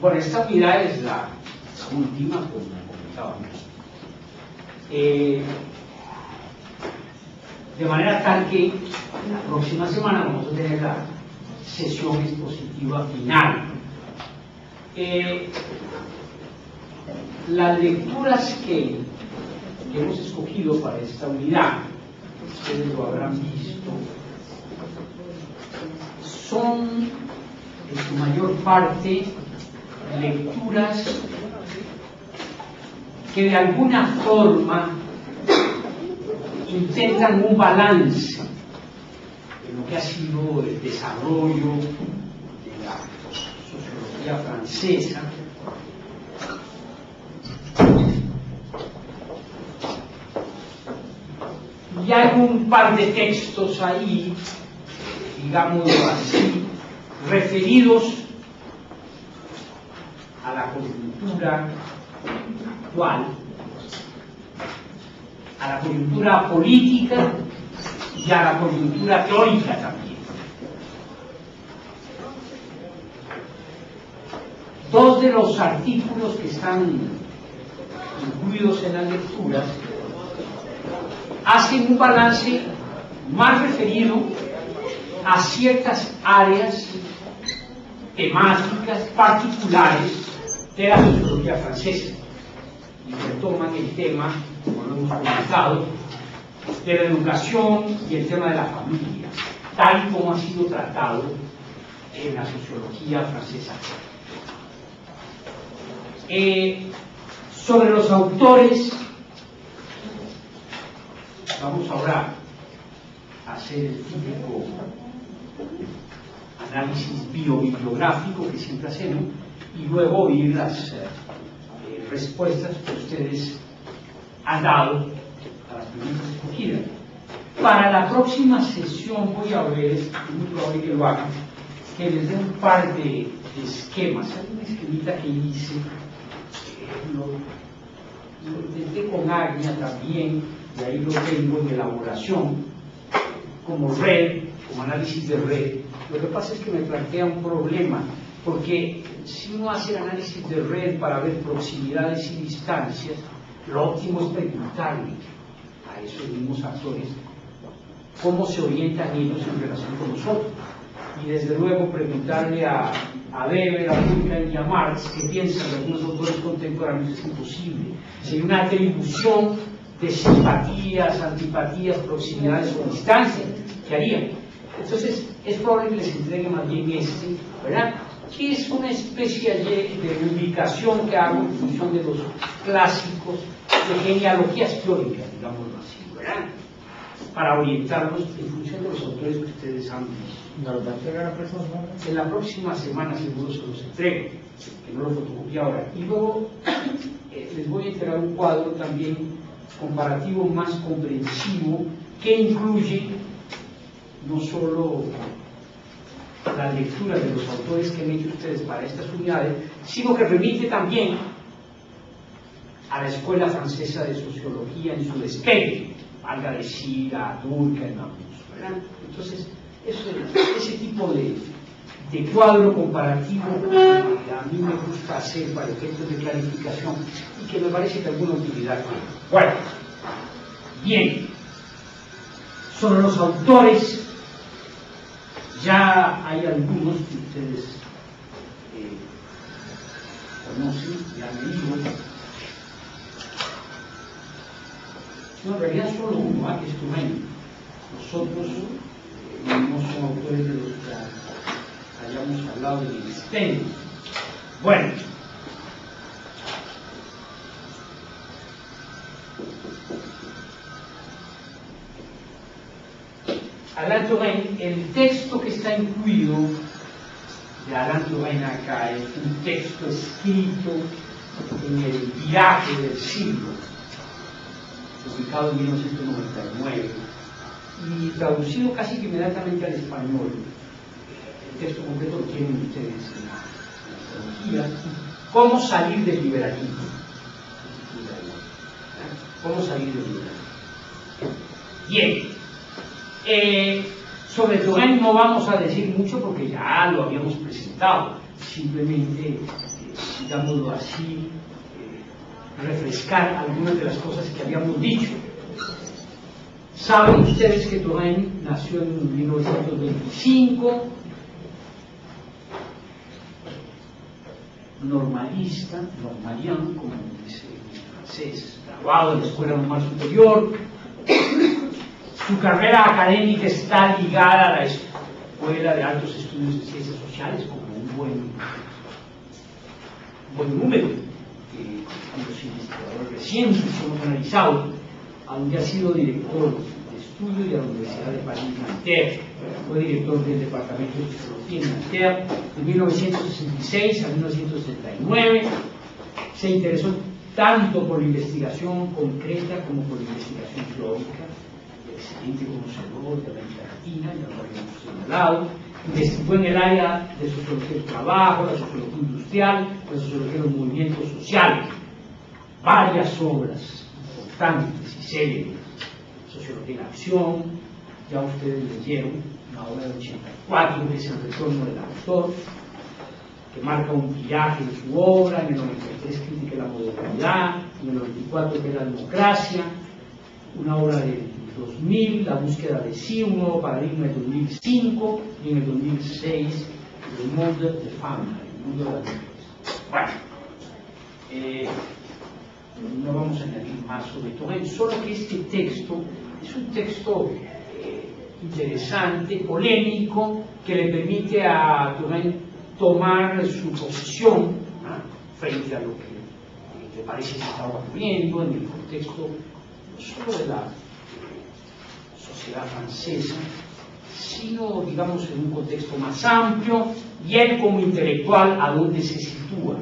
Bueno, esta unidad es la última, como comentábamos. De manera tal que la próxima semana vamos a tener la sesión expositiva final. Las lecturas que hemos escogido para esta unidad, ustedes lo habrán visto, son en su mayor parte lecturas que de alguna forma intentan un balance en lo que ha sido el desarrollo de la sociología francesa, y hay un par de textos ahí, digámoslo así, referidos a la coyuntura actual, a la coyuntura política y a la coyuntura teórica también. Dos de los artículos que están incluidos en las lecturas hacen un balance más referido a ciertas áreas temáticas particulares de la sociología francesa y retoman el tema, como lo hemos comentado, de la educación y el tema de la familia, tal y como ha sido tratado en la sociología francesa. Sobre los autores, vamos ahora a hacer el típico análisis biobibliográfico que siempre hacemos y luego oír las respuestas que ustedes han dado a las preguntas escogidas. Para la próxima sesión voy a ver, es muy probable que lo haga, que les dé un par de esquemas. Hay una esquemita que hice, lo intenté con Agnia también, y ahí lo tengo en elaboración, como red, como análisis de red. Lo que pasa es que me plantea un problema, porque si uno hace el análisis de red para ver proximidades y distancias, lo óptimo es preguntarle a esos mismos actores cómo se orientan ellos en relación con nosotros. Y desde luego preguntarle a Weber, a Durkheim y a Marx qué piensan de algunos autores contemporáneos es imposible. Si hay una atribución de simpatías, antipatías, proximidades o distancias, ¿qué harían? Entonces, es probable que les entregue más bien este, ¿verdad? Que es una especie de ubicación que hago en función de los clásicos de genealogías teóricas, digámoslo así, ¿verdad? Para orientarlos en función de los autores que ustedes han visto. ¿Nos lo va a entregar la próxima semana? En la próxima semana seguro se los entrego, que no lo fotocopie ahora. Y luego les voy a entregar un cuadro también comparativo más comprensivo que incluye no solo la lectura de los autores que han hecho ustedes para estas unidades, sino que remite también a la Escuela Francesa de Sociología en su despegue, valga decir a Durkheim, ¿verdad? Entonces, ese tipo de cuadro comparativo a mí me gusta hacer para efectos de clarificación y que me parece que alguna utilidad tiene. Bueno, bien, sobre los autores ya hay algunos que ustedes conocen y han leído. No, en realidad solo uno, que es Turén. Los otros no son autores de los que hayamos hablado en el STEM. Bueno, Alain Touraine, el texto que está incluido de Alain Touraine acá es un texto escrito en el viaje del siglo, publicado en 1999 y traducido casi que inmediatamente al español. El texto completo lo tienen ustedes en la tecnología. ¿Cómo salir del liberalismo? ¿Cómo salir del liberalismo? Bien. Sobre Touraine no vamos a decir mucho porque ya lo habíamos presentado. Simplemente digámoslo así, refrescar algunas de las cosas que habíamos dicho. Saben ustedes que Touraine nació en 1925, normalista, normalien, como dice en francés, graduado en la Escuela Normal Superior. Su carrera académica está ligada a la Escuela de Altos Estudios de Ciencias Sociales, como un buen número de los investigadores recientes hemos analizado, aunque ha sido director de estudio de la Universidad de París-Nanterre. Fue director del Departamento de Sociología en Nanterre de 1966 a 1969. Se interesó tanto por la investigación concreta como por la investigación teórica. Excelente conocedor de América Latina, ya lo habíamos señalado. Investigó en el área de sociología del trabajo, la sociología industrial, la sociología de los movimientos sociales. Varias obras importantes y célebres. Sociología en acción, ya ustedes leyeron una obra de 84 que es El retorno del autor, que marca un viaje de su obra. En el 93 Crítica de la modernidad, en el 94 que es la democracia, una obra de 2000, La búsqueda de sí, un nuevo paradigma de 2005, y en el 2006 El monde de femme, el mundo de las mujeres. Bueno, no vamos a añadir más sobre Touraine, solo que este texto es un texto interesante, polémico, que le permite a Touraine tomar su posición frente a lo que parece que está ocurriendo en el contexto no solo de la sociedad francesa, sino, digamos, en un contexto más amplio, y él como intelectual, ¿a dónde se sitúa?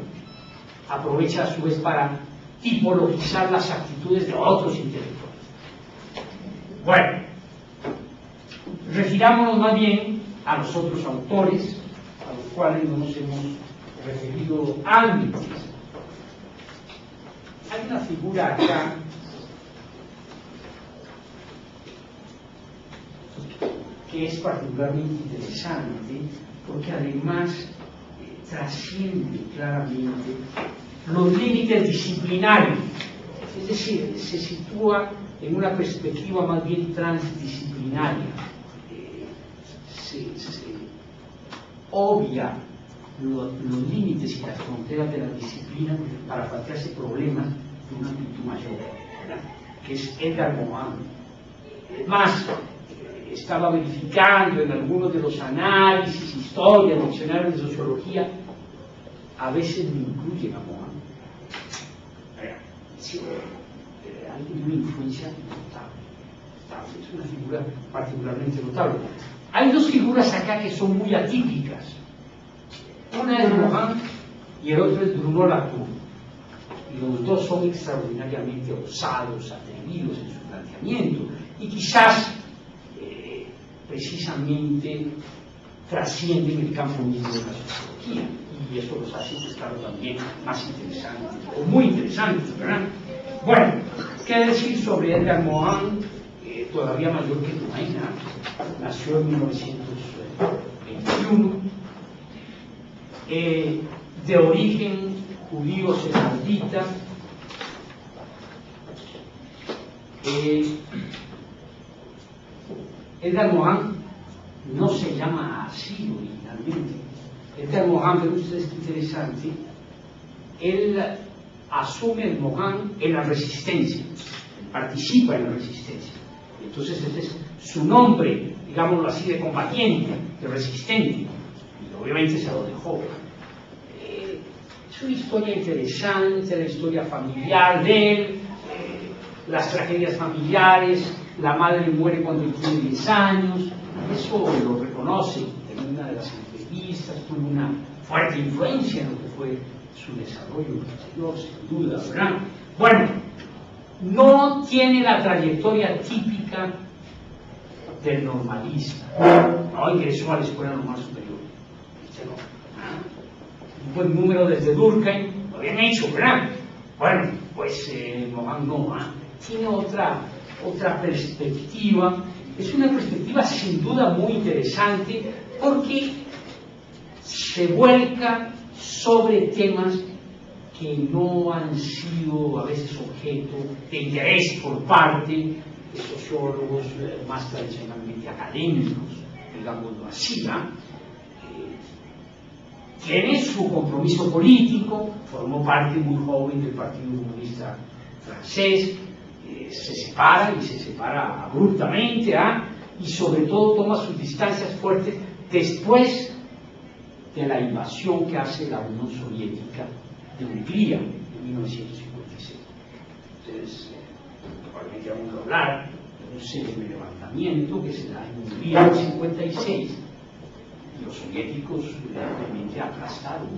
Aprovecha a su vez para tipologizar las actitudes de otros intelectuales. Bueno, refirámonos más bien a los otros autores, a los cuales no nos hemos referido antes. Hay una figura acá que es particularmente interesante, porque además trasciende claramente los límites disciplinarios, es decir, se sitúa en una perspectiva más bien transdisciplinaria, se obvia los límites y las fronteras de la disciplina para plantearse problemas de una amplitud mayor, ¿verdad? Que es Edgar Morin. Más, estaba verificando en algunos de los análisis, historias, diccionarios de sociología, a veces me incluyen a Morin. Sí, alguien de una influencia notable, es una figura particularmente notable. Hay dos figuras acá que son muy atípicas. Una es Morin y el otro es Bruno Latour. Y los dos son extraordinariamente osados, atrevidos en su planteamiento, y quizás precisamente trascienden el campo mismo de la sociología, y eso los hace, pues, claro, también más interesantes, o muy interesantes, ¿verdad? Bueno, ¿qué decir sobre Edgar Morin? Todavía mayor que Touraine, nació en 1921, de origen judío sefardita, Edgar Morin no se llama así originalmente. Edgar Morin, pero ustedes qué interesante, él asume el Morin en la resistencia, participa en la resistencia. Entonces ese es su nombre, digámoslo así, de combatiente, de resistente, y obviamente se lo dejó. Es una historia interesante, la historia familiar de él, las tragedias familiares. La madre muere cuando él tiene 10 años, eso lo reconoce en una de las entrevistas, tuvo una fuerte influencia en lo que fue su desarrollo posterior, sin duda, ¿verdad? Bueno, no tiene la trayectoria típica del normalista, no ingresó a la Escuela Normal Superior, un buen número desde Durkheim, lo habían hecho, ¿verdad? Bueno, pues Morin no, tiene otra perspectiva. Es una perspectiva sin duda muy interesante, porque se vuelca sobre temas que no han sido a veces objeto de interés por parte de sociólogos más tradicionalmente académicos, digámoslo así, tiene su compromiso político, formó parte muy joven del Partido Comunista Francés, se separa y se separa abruptamente, y sobre todo toma sus distancias fuertes después de la invasión que hace la Unión Soviética de Hungría en 1956. Ustedes probablemente vamos a hablar de un célebre levantamiento que se da en Hungría en 1956. Y los soviéticos realmente aplastaron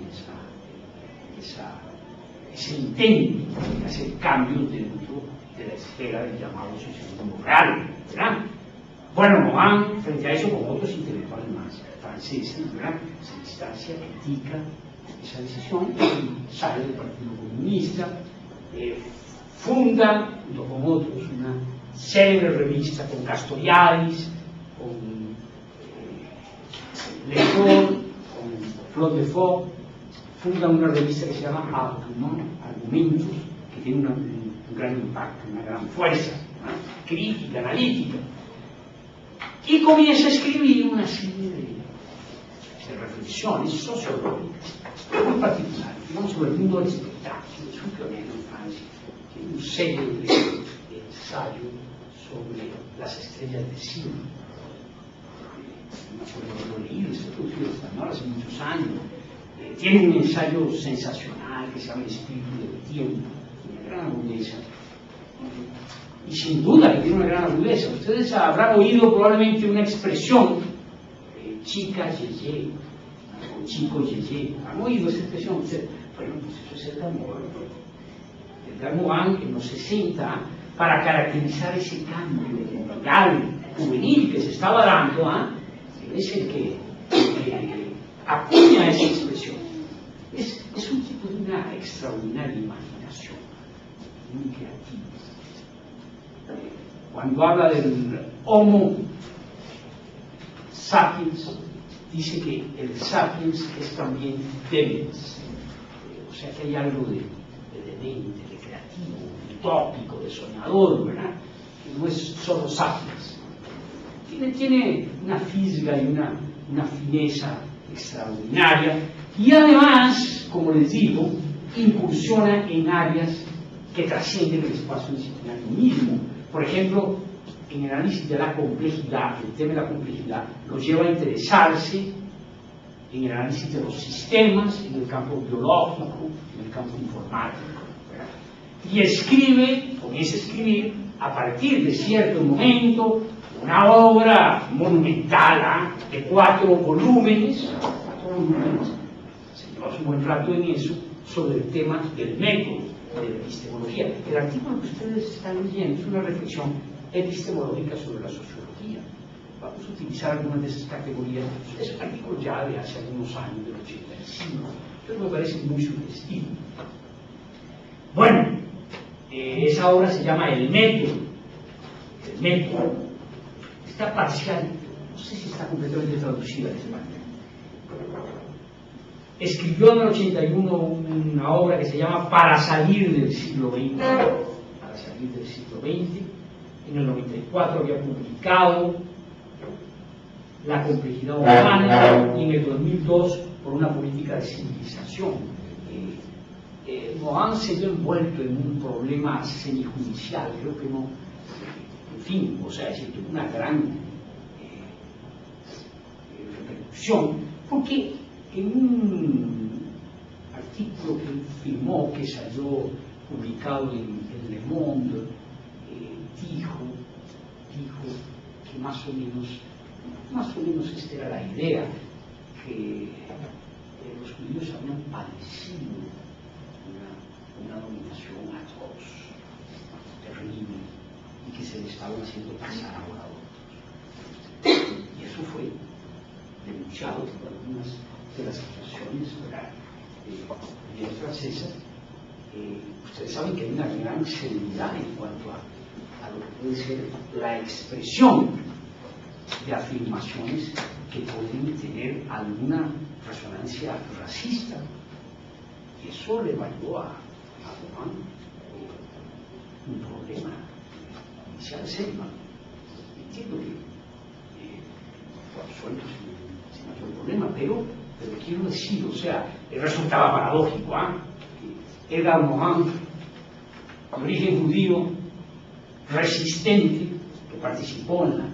ese intento de hacer cambios dentro de la esfera del llamado socialismo real, ¿verdad? Bueno, Mohan, frente a eso, con otros intelectuales más franceses, ¿verdad?, se distancia, critica esa decisión y sale del Partido Comunista, funda, junto con otros, una célebre revista con Castoriadis, con Lefort, con Claude Lefort, funda una revista que se llama Argumentos, que tiene un gran impacto, una gran fuerza, ¿no?, crítica, analítica, y comienza a escribir una serie de reflexiones sociológicas muy particulares, digamos, sobre el mundo del espectáculo. Es un pionero en Francia, tiene un serio de ensayo sobre las estrellas de cine. No sé si lo he leído, se producido en español hace muchos años. Tiene un ensayo sensacional que se llama El espíritu del tiempo, una gran agudeza. Y sin duda que tiene una gran agudeza. Ustedes habrán oído probablemente una expresión, chica yeye, o chico yeye. ¿Han oído esa expresión? Ustedes, bueno, pues eso es Edgar Morin. Edgar Morin en los 60, para caracterizar ese cambio real, juvenil que se estaba dando, es el que acuña esa expresión. Es un tipo de una extraordinaria imaginación, muy creativa. Cuando habla del Homo sapiens, dice que el sapiens es también demens, o sea que hay algo de demente, de creativo, de utópico, de soñador, ¿verdad?, que no es solo sapiens. Tiene una fisga y una fineza extraordinaria, y además, como les digo, incursiona en áreas que trascienden el espacio disciplinario mismo. Por ejemplo, en el análisis de la complejidad, el tema de la complejidad lo lleva a interesarse en el análisis de los sistemas, en el campo biológico, en el campo informático, ¿verdad? Y comienza a escribir a partir de cierto momento una obra monumental, de 4 volúmenes, se lleva su buen rato en eso, sobre el tema del método de la epistemología. El artículo que ustedes están leyendo es una reflexión epistemológica sobre la sociología. Vamos a utilizar algunas de esas categorías. Es un artículo ya de hace algunos años, del 85, pero me parece muy sugestivo. Bueno, esa obra se llama El método. El método está parcial, no sé si está completamente traducida al español. Escribió en el 81 una obra que se llama Para salir del siglo XX. Para salir del siglo XX. En el 94 había publicado La complejidad humana, y en el 2002 por una política de civilización. Mohan se vio envuelto en un problema semijudicial, creo que no, en fin, o sea, es una gran repercusión, porque en un artículo que él firmó, que salió publicado en Le Monde, dijo que más o menos esta era la idea, que los judíos habían padecido una dominación atroz, terrible, y que se le estaban haciendo pasar ahora a otros. Y eso fue denunciado por algunas de las asociaciones francesas. Ustedes saben que hay una gran severidad en cuanto a lo que puede ser la expresión de afirmaciones que pueden tener alguna resonancia racista. eso le valió a Román un problema inicial serio. Entiendo que fue absuelto sin mayor problema, pero quiero decir, o sea, resultaba paradójico, Edgar Morin, de origen judío, resistente, que participó en la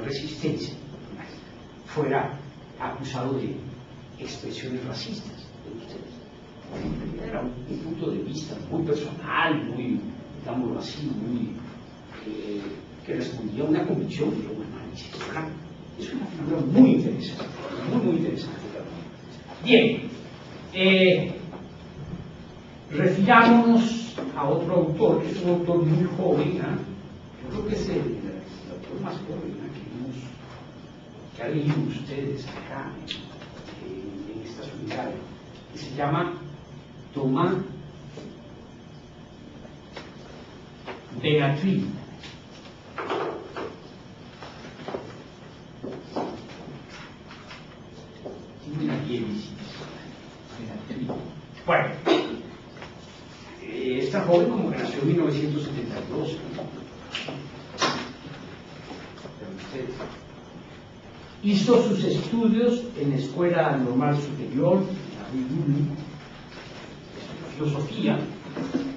resistencia, fuera acusado de expresiones racistas de ustedes. Era un punto de vista muy personal, muy, digámoslo así, muy que respondía a una convicción y a un análisis. Es una figura muy interesante, muy interesante. Bien, refirámonos a otro autor, que es un autor muy joven, yo creo que es el autor más joven que han leído ustedes acá en estas unidades, que se llama Thomas Benatri. Bueno, esta joven como que nació en 1972, hizo sus estudios en la Escuela Normal Superior, en filosofía,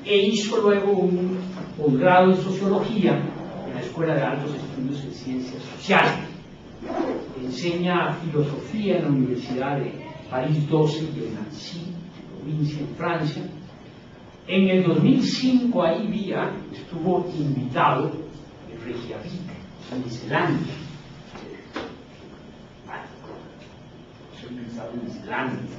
e hizo luego un posgrado en sociología en la Escuela de Altos Estudios en Ciencias Sociales. Enseña filosofía en la Universidad de París 12 y en Nancy, provincia en Francia. En el 2005 ahí estuvo invitado en Reykjavik, en Islandia. En Islandia.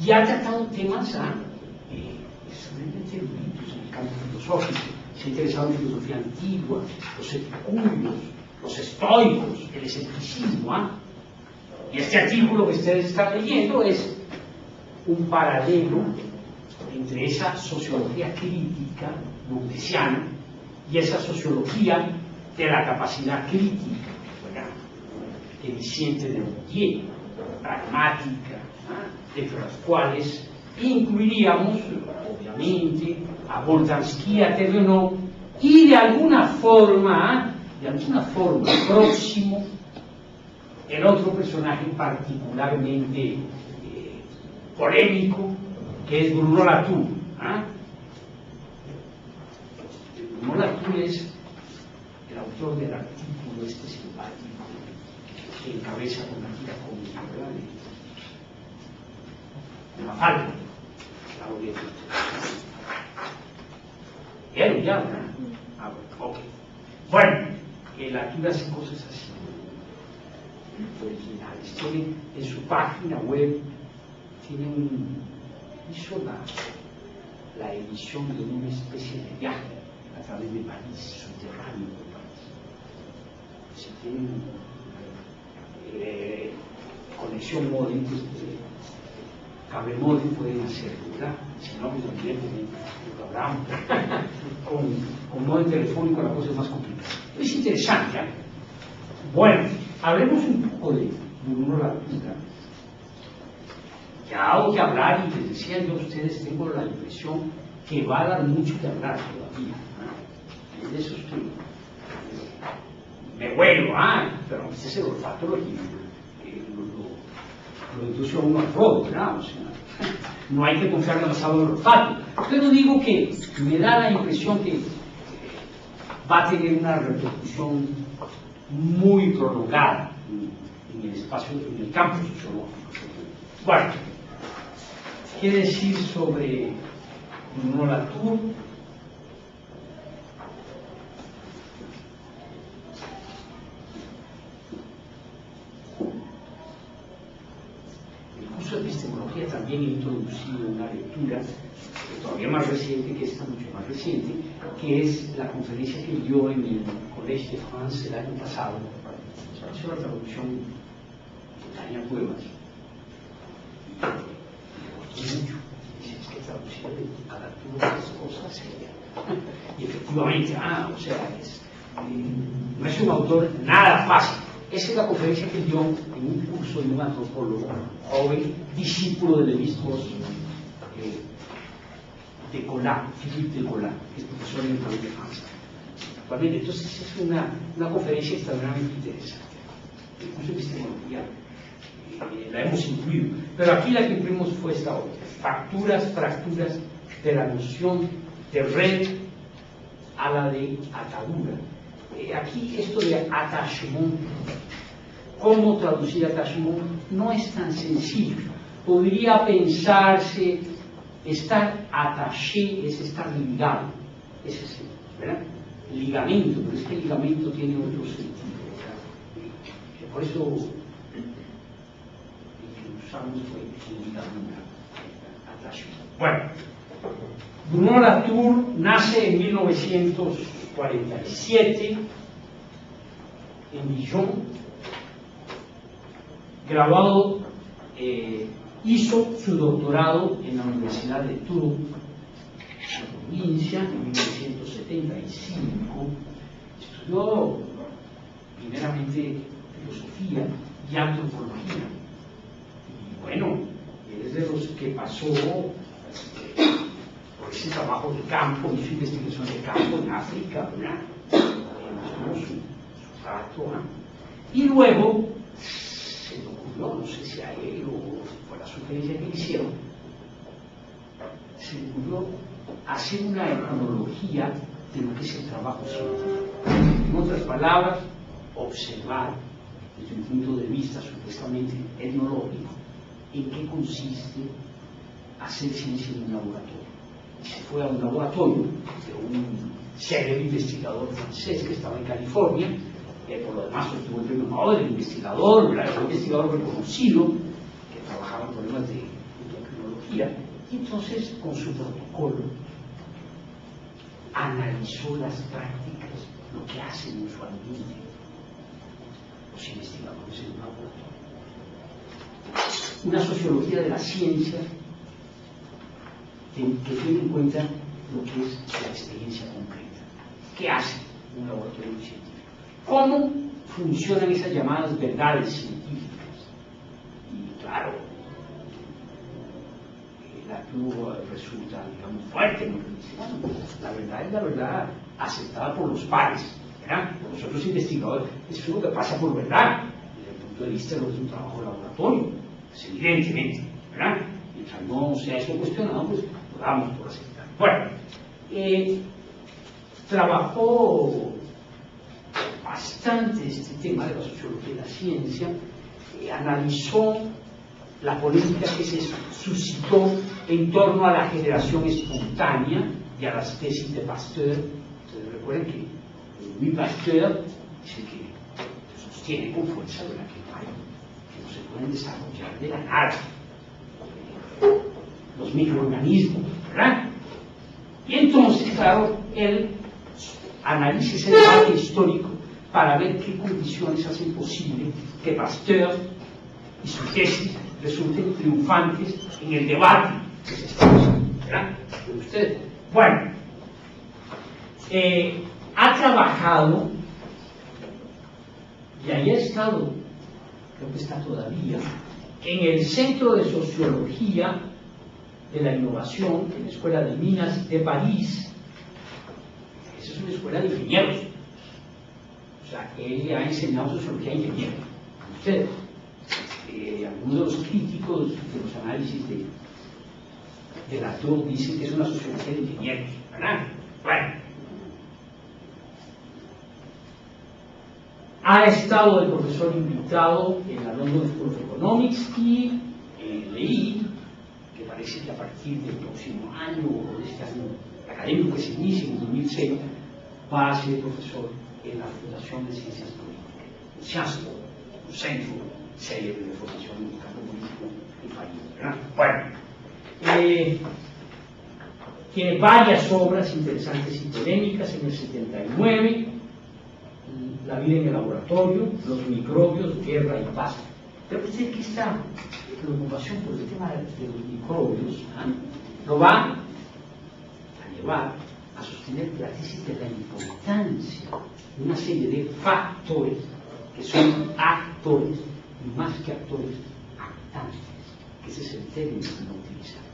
Y ha tratado temas extremadamente eruditos en el campo filosófico. Se ha interesado en filosofía antigua, los epicúreos, los estoicos, el escepticismo. Y este artículo que ustedes están leyendo es un paralelo entre esa sociología crítica montesiana y esa sociología de la capacidad crítica, eficiente de Bourdieu, pragmática, entre las cuales incluiríamos, obviamente, a Boltanski, a Thévenot, y de alguna forma próximo, el otro personaje particularmente polémico, que es Bruno Latour. Bruno Latour es el autor del artículo este simpático que encabeza con la tira cómica, ¿verdad? De la falta, claro, bien. Ya, ¿verdad? Ok. Bueno, Latour hace cosas así, originales. Tiene en su página web, hizo la edición de una especie de viaje a través de París, subterráneo de París. Si tienen conexión móvil, cable móvil, pueden hacerlo, ¿verdad? Si no, pues evidentemente lo hablamos. con móvil telefónico la cosa es más complicada. Es interesante, ¿eh? Bueno, hablemos un poco de Bruno Latour. Ya hago que hablar, y les decía yo a ustedes, tengo la impresión que va a dar mucho que hablar todavía. Es de esos que me vuelo, pero este es el olfato lo induce a uno al robo, ¿verdad? O sea, no hay que confiar demasiado en el olfato. Pero digo que me da la impresión que va a tener una repercusión muy prolongada en el espacio, en el campo sociológico. Bueno, ¿qué decir sobre Bruno Latour? El curso de epistemología también ha introducido una lectura todavía más reciente, que esta, mucho más reciente, que es la conferencia que dio en el Collège de France el año pasado. Hizo la traducción de Tania Cuevas. Mucho. Dice, es que traducir a Latour es cosa seria. Y efectivamente, o sea, no es un autor nada fácil. Esa es la conferencia que dio en un curso de un antropólogo joven, discípulo de Lévi-Strauss, de Collat, Philippe de Collat, que es profesor en el País de Francia. Actualmente, entonces es una conferencia extraordinariamente interesante. El curso de epistemología la hemos incluido, pero aquí la que incluimos fue esta otra: fracturas de la noción de red a la de atadura. Aquí esto de attachement, ¿cómo traducir attachement? No es tan sencillo. Podría pensarse, estar attaché es estar ligado, es ese, ¿verdad? Ligamento, pero es que el ligamento tiene otro sentido, ¿verdad? Por eso el que usamos fue ligamento, attachement. Bueno, Bruno Latour nace en 1947 en Dijon, graduado, hizo su doctorado en la Universidad de Tours, en provincia, en 1975. Estudió primeramente filosofía y antropología. Y bueno, es de los que pasó por ese trabajo de campo, hizo investigación de campo en África, ¿verdad? Su rato, ¿no? Y luego se le ocurrió, no sé si a él o fue la sugerencia que le hicieron, se le ocurrió hacer una etnología de lo que es el trabajo científico. En otras palabras, observar desde un punto de vista supuestamente etnológico en qué consiste hacer ciencia en un laboratorio. Y se fue a un laboratorio de un célebre investigador francés que estaba en California, que por lo demás obtuvo el premio Nobel del investigador, un investigador reconocido, que trabajaba en problemas de endocrinología. Y entonces, con su protocolo, analizó las prácticas, lo que hacen usualmente los investigadores en un laboratorio. Una sociología de la ciencia que tiene en cuenta lo que es la experiencia concreta. ¿Qué hace un laboratorio científico? ¿Cómo funcionan esas llamadas verdades científicas? Y claro, la prueba resulta, digamos, fuerte, ¿no? Bueno, la verdad es la verdad aceptada por los pares, ¿verdad? Por los otros investigadores. Eso es lo que pasa por verdad, desde el punto de vista de lo que es un trabajo de laboratorio, pues, evidentemente, ¿verdad? Mientras no sea eso cuestionado, pues lo damos por aceptar. Bueno, trabajó bastante este tema de la sociología de la ciencia, analizó la polémica que se suscitó en torno a la generación espontánea y a las tesis de Pasteur. Ustedes recuerden que Louis Pasteur dice que sostiene con fuerza, ¿verdad?, que no se pueden desarrollar de la nada los microorganismos, ¿verdad? Y entonces, claro, él analiza ese debate histórico para ver qué condiciones hacen posible que Pasteur y su tesis resulten triunfantes en el debate que se está haciendo, ¿verdad? De ustedes. Bueno, ha trabajado y ahí ha estado, creo que está todavía, en el Centro de Sociología de la Innovación, en la Escuela de Minas de París. Esa es una escuela de ingenieros. O sea, él ha enseñado sociología a ingenieros. Ustedes, algunos de los críticos de los análisis de Latour dicen que es una sociología de ingenieros, ¿verdad? Bueno, ha estado el profesor invitado en la London School of Economics y leí que parece que a partir del próximo año o de este año académico que se inicia en 2006 va a ser profesor en la Fundación de Ciencias Políticas, Sciences Po, un centro célebre de formación en el campo político del país, ¿verdad? Bueno, tiene varias obras interesantes y polémicas. En el 79, La vida en el laboratorio, Los microbios, guerra y paz. Pero usted que esta preocupación por el tema de los microbios, ¿eh?, lo va a llevar a sostener la tesis de la importancia de una serie de factores que son actores, y más que actores, actantes, que ese es el término que no utilizamos.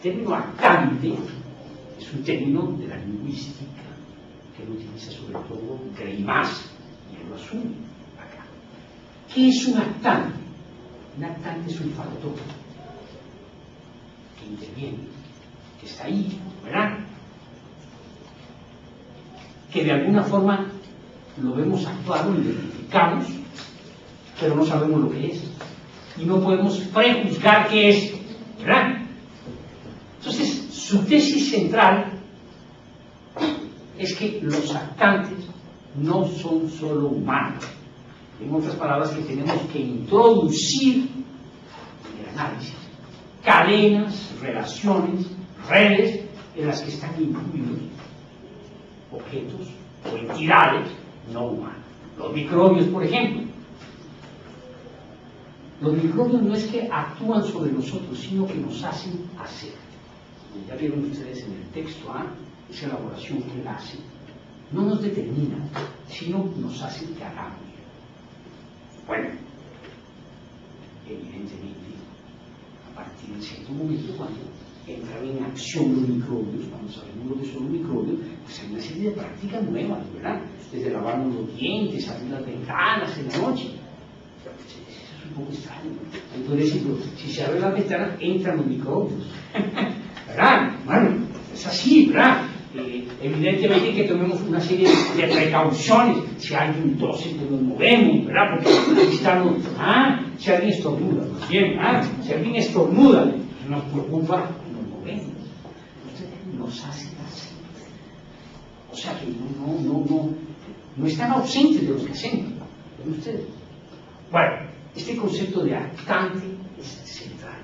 término actante es un término de la lingüística que lo utiliza sobre todo Greimas, y él lo asume acá. ¿Qué es un actante? Un actante es un factor que interviene, que está ahí, ¿verdad? Que de alguna forma lo vemos actuado, lo identificamos, pero no sabemos lo que es. Y no podemos prejuzgar qué es, ¿verdad? Entonces, su tesis central es que los actantes no son solo humanos. En otras palabras, que tenemos que introducir en el análisis cadenas, relaciones, redes en las que están incluidos objetos o entidades no humanas. Los microbios, por ejemplo. Los microbios no es que actúan sobre nosotros, sino que nos hacen hacer. Ya vieron ustedes en el texto, esa elaboración que él hace. No nos determina, sino nos hace que hagamos. Bueno, evidentemente, a partir de cierto momento, cuando entran en acción los microbios, cuando sabemos lo que son los microbios, pues hay una serie de prácticas nuevas, ¿verdad? Desde lavarnos los dientes, abrir las ventanas en la noche. Eso es un poco extraño. Entonces, si se abren las ventanas, entran los microbios. ¿Verdad? Bueno, es así, ¿verdad? Evidentemente que tomemos una serie de precauciones. Si alguien tose, pues nos movemos, ¿verdad? Porque necesitamos, si alguien estornuda, pues bien, si alguien estornuda, nos preocupa, nos movemos. Entonces, nos hace así. O sea que no están ausentes de los que hacemos. ¿Ven ustedes? Bueno, este concepto de actante es central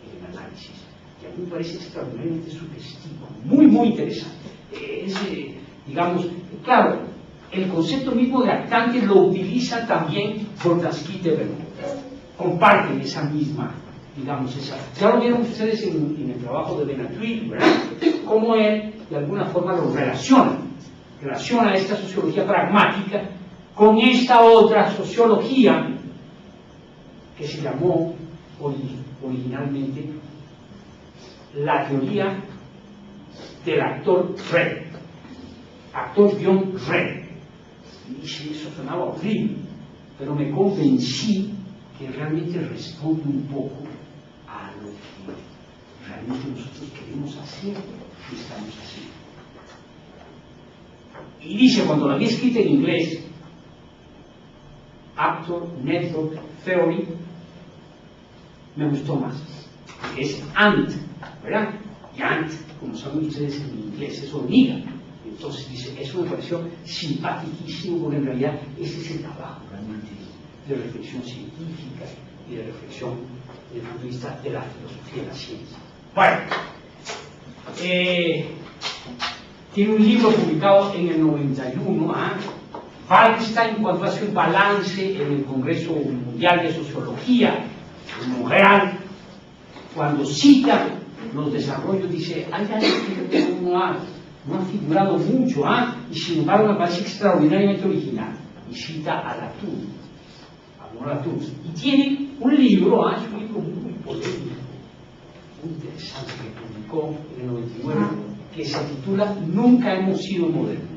en el análisis. Que a mí me parece extraordinariamente sugestivo, muy, muy interesante. Digamos, claro, el concepto mismo de actante lo utiliza también Fortescue de Vernon. Comparten esa misma, digamos, ya lo vieron ustedes en el trabajo de Benatuil, ¿verdad? Cómo él, de alguna forma, lo relaciona esta sociología pragmática con esta otra sociología que se llamó originalmente la teoría del actor red, actor-red. Y dice, eso sonaba horrible, pero me convencí que realmente responde un poco a lo que realmente nosotros queremos hacer y estamos haciendo. Y dice, cuando la vi escrita en inglés, Actor Network Theory, me gustó más, porque es ANT, ¿verdad? Y ANT, como saben ustedes en inglés, es hormiga. Entonces dice, eso me pareció simpaticísimo, porque en realidad ese es el trabajo realmente de reflexión científica y de reflexión desde el punto de vista de la filosofía de la ciencia. Bueno, tiene un libro publicado en el 91, Wallenstein, cuando hace un balance en el Congreso Mundial de Sociología, en Montreal, cuando cita los desarrollos, dice, hay algo que no ha figurado mucho, y sin embargo me parece extraordinariamente original, y cita a Latour, y tiene un libro, es un libro muy polémico, muy interesante, que publicó en el 99, que se titula Nunca hemos sido modernos.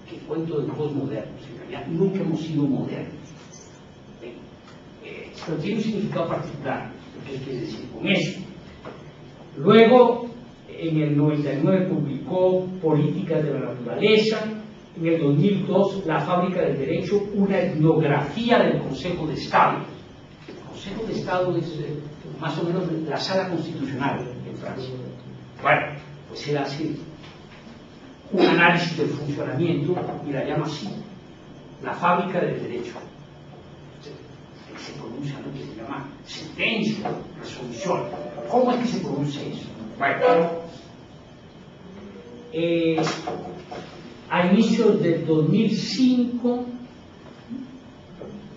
¿Qué cuento de postmodernos? En realidad nunca hemos sido modernos. Pero tiene un significado particular, ¿qué quiere decir con eso? Luego, en el 99 publicó Políticas de la Naturaleza, en el 2002 La Fábrica del Derecho, una etnografía del Consejo de Estado. El Consejo de Estado es más o menos la sala constitucional en Francia. Bueno, pues él hace un análisis del funcionamiento y la llama así, La Fábrica del Derecho. Se pronuncia, ¿no?, que se llama sentencia, resolución. ¿Cómo es que se pronuncia eso? Bueno, a inicios del 2005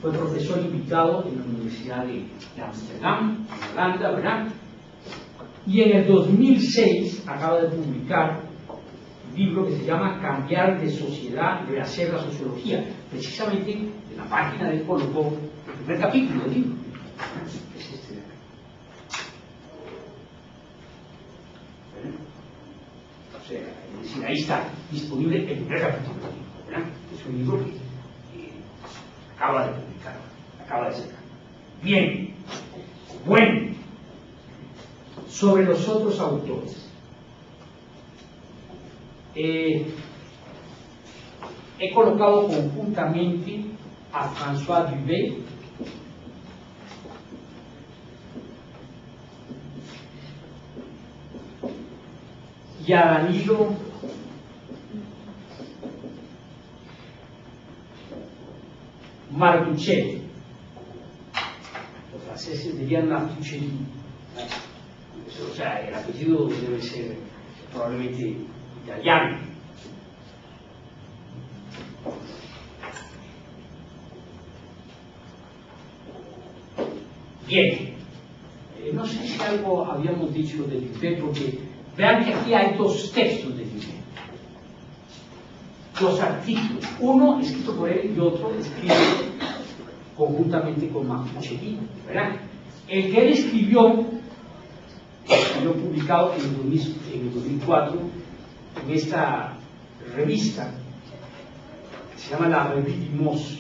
fue profesor invitado en la Universidad de Amsterdam, en Holanda, ¿verdad? Y en el 2006 acaba de publicar un libro que se llama Cambiar de sociedad, rehacer la sociología. Precisamente en la página de él colocó el primer capítulo del libro. Es este de acá. ahí está, disponible el primer capítulo, ¿verdad? Es un libro que acaba de publicar, acaba de sacar. Bien, bueno, sobre los otros autores. He colocado conjuntamente a François Dubé y a Danilo Martuchelli. Los franceses dirían Martuchelli. O sea, el apellido debe ser probablemente italiano. Bien, no sé si algo habíamos dicho de Dubé, porque vean que aquí hay dos textos de Dubé, dos artículos, uno escrito por él y otro escrito conjuntamente con Martuchelli, ¿verdad? El que él escribió publicado en el 2004 en esta revista que se llama La Revue du Mos.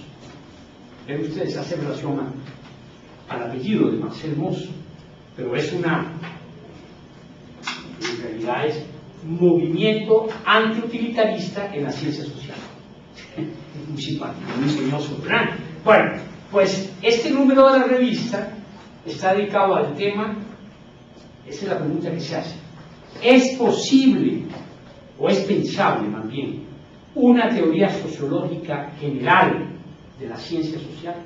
Ven ustedes, hace relación al apellido de Marcel Mauss, pero es en realidad es movimiento antiutilitarista en la ciencia social. Es muy simpático, muy ingenioso, ¿verdad? Bueno, pues este número de la revista está dedicado al tema. Esa es la pregunta que se hace. ¿Es posible, o es pensable más bien, una teoría sociológica general de la ciencia social?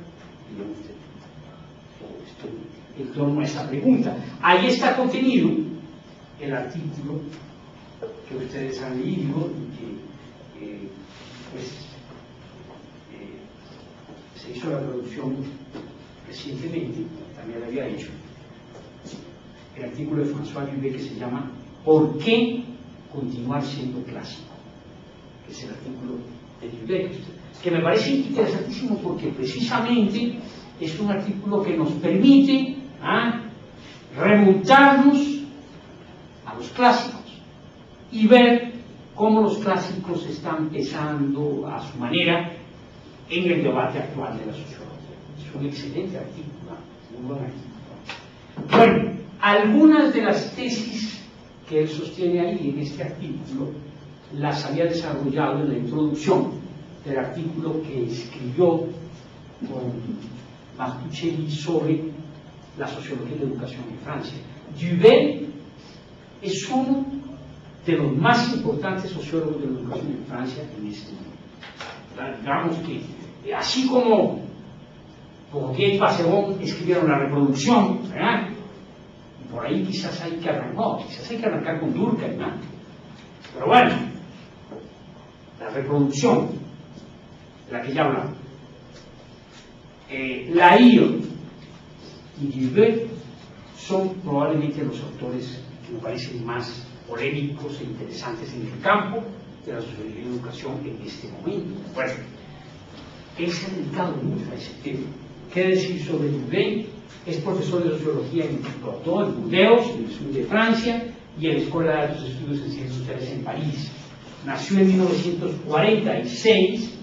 En torno a esa pregunta. Ahí está contenido el artículo que ustedes han leído y que se hizo la traducción recientemente, también lo había hecho. El artículo de François Dubé que se llama ¿Por qué continuar siendo clásico? Que es el artículo de Dubé, que me parece interesantísimo porque precisamente es un artículo que nos permite remontarnos a los clásicos y ver cómo los clásicos están pesando a su manera en el debate actual de la sociología. Es un excelente artículo, un buen artículo. Bueno, algunas de las tesis que él sostiene ahí en este artículo las había desarrollado en la introducción del artículo que escribió con Martuchelli sobre la sociología de la educación en Francia. Dubé es uno de los más importantes sociólogos de la educación en Francia en este momento. Digamos que así como Bourdieu y Passeron escribieron la reproducción, ¿verdad? Y por ahí quizás hay que arrancar con Durkheim, ¿no? Pero bueno, la reproducción de la que ya hablamos. Laïr y Dubé son probablemente los autores que me parecen más polémicos e interesantes en el campo de la sociología de la educación en este momento. Bueno, él se ha dedicado mucho a ese tema. ¿Qué decir sobre Dubé? Es profesor de sociología en Bordeaux, en Burdeos, en el sur de Francia, y en la Escuela de Altos Estudios en Ciencias Sociales en París. Nació en 1946.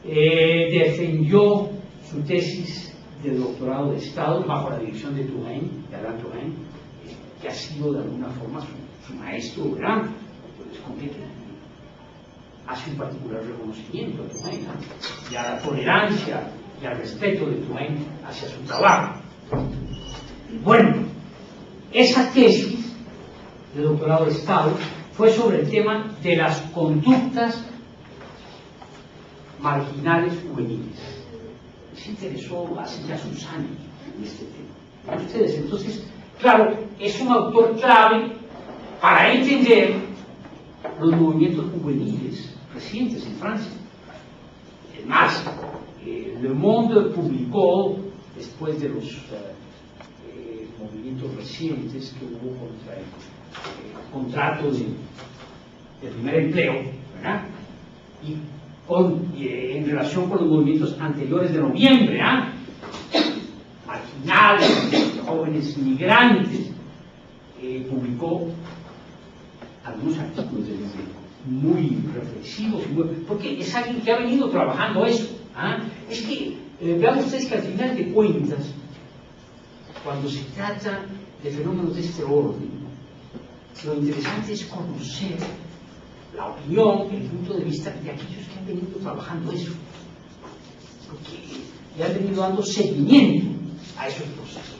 Defendió su tesis de doctorado de Estado bajo la dirección de Alain Touraine, que ha sido de alguna forma su maestro, ¿verdad? Entonces, con que hace un particular reconocimiento a Touraine, y a la tolerancia y al respeto de Touraine hacia su trabajo. Bueno, esa tesis de doctorado de Estado fue sobre el tema de las conductas marginales juveniles. Se interesó hace ya sus años en este tema. ¿Para ustedes? Entonces, claro, es un autor clave para entender los movimientos juveniles recientes en Francia. Es más, Le Monde publicó, después de los movimientos recientes que hubo contra el contrato de primer empleo, ¿verdad? Y en relación con los movimientos anteriores de noviembre, marginales, jóvenes migrantes, publicó algunos artículos de muy reflexivos, porque es alguien que ha venido trabajando eso. Es que, vean ustedes que al final de cuentas, cuando se trata de fenómenos de este orden, lo interesante es conocer la opinión, el punto de vista de aquellos que han venido trabajando eso, porque le han venido dando seguimiento a esos procesos.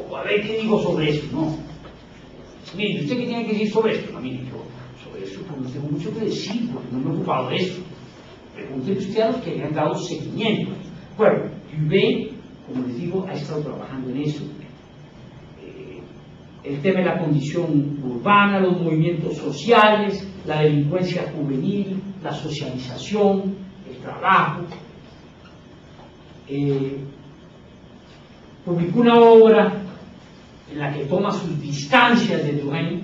O a ver qué digo sobre eso, no. Mire, ¿usted qué tiene que decir sobre esto? No, mire, yo sobre eso pues, no tengo mucho que decir, porque no me he ocupado de eso. Pregúntenle usted a los que le han dado seguimiento. Bueno, Duvet, como les digo, ha estado trabajando en eso. El tema de la condición urbana, los movimientos sociales, la delincuencia juvenil, la socialización, el trabajo. Publicó una obra en la que toma sus distancias de Duhem,